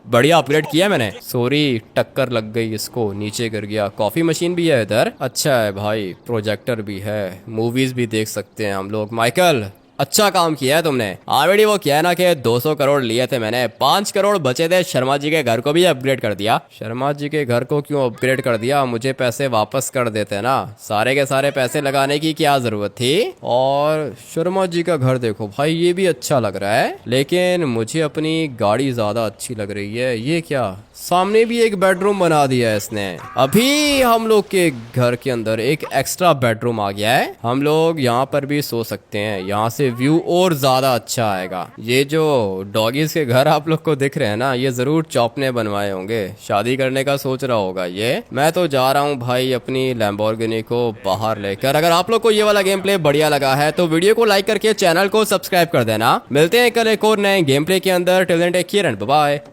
A: बढ़िया अपग्रेड किया मैंने। सॉरी टक्कर लग गई इसको, नीचे गिर गया। कॉफी मशीन भी है इधर, अच्छा है भाई। प्रोजेक्टर भी है, मूवीज भी देख सकते हैं हम लोग। माइकल अच्छा काम किया है तुमने। ऑलरेडी वो क्या है ना कि 200 करोड़ लिए थे मैंने, 5 करोड़ बचे थे। शर्मा जी के घर को भी अपग्रेड कर दिया। शर्मा जी के घर को क्यों अपग्रेड कर दिया? मुझे पैसे वापस कर देते ना, सारे के सारे पैसे लगाने की क्या जरूरत थी। और शर्मा जी का घर देखो भाई, ये भी अच्छा लग रहा है, लेकिन मुझे अपनी गाड़ी ज्यादा अच्छी लग रही है। ये क्या, सामने भी एक बेडरूम बना दिया है इसने। अभी हम लोग के घर के अंदर एक एक्स्ट्रा बेडरूम आ गया है, हम लोग यहाँ पर भी सो सकते हैं। यहाँ से व्यू और ज्यादा अच्छा आएगा। ये जो डॉगीज के घर आप लोग को दिख रहे हैं ना, ये जरूर चॉप ने बनवाए होंगे। शादी करने का सोच रहा होगा ये। मैं तो जा रहा हूँ भाई अपनी लैम्बोर्गिनी को बाहर लेकर। अगर आप लोग को ये वाला गेम प्ले बढ़िया लगा है तो वीडियो को लाइक करके चैनल को सब्सक्राइब कर देना। मिलते हैं कल एक और नए गेम प्ले के अंदर। Till then take care and bye bye.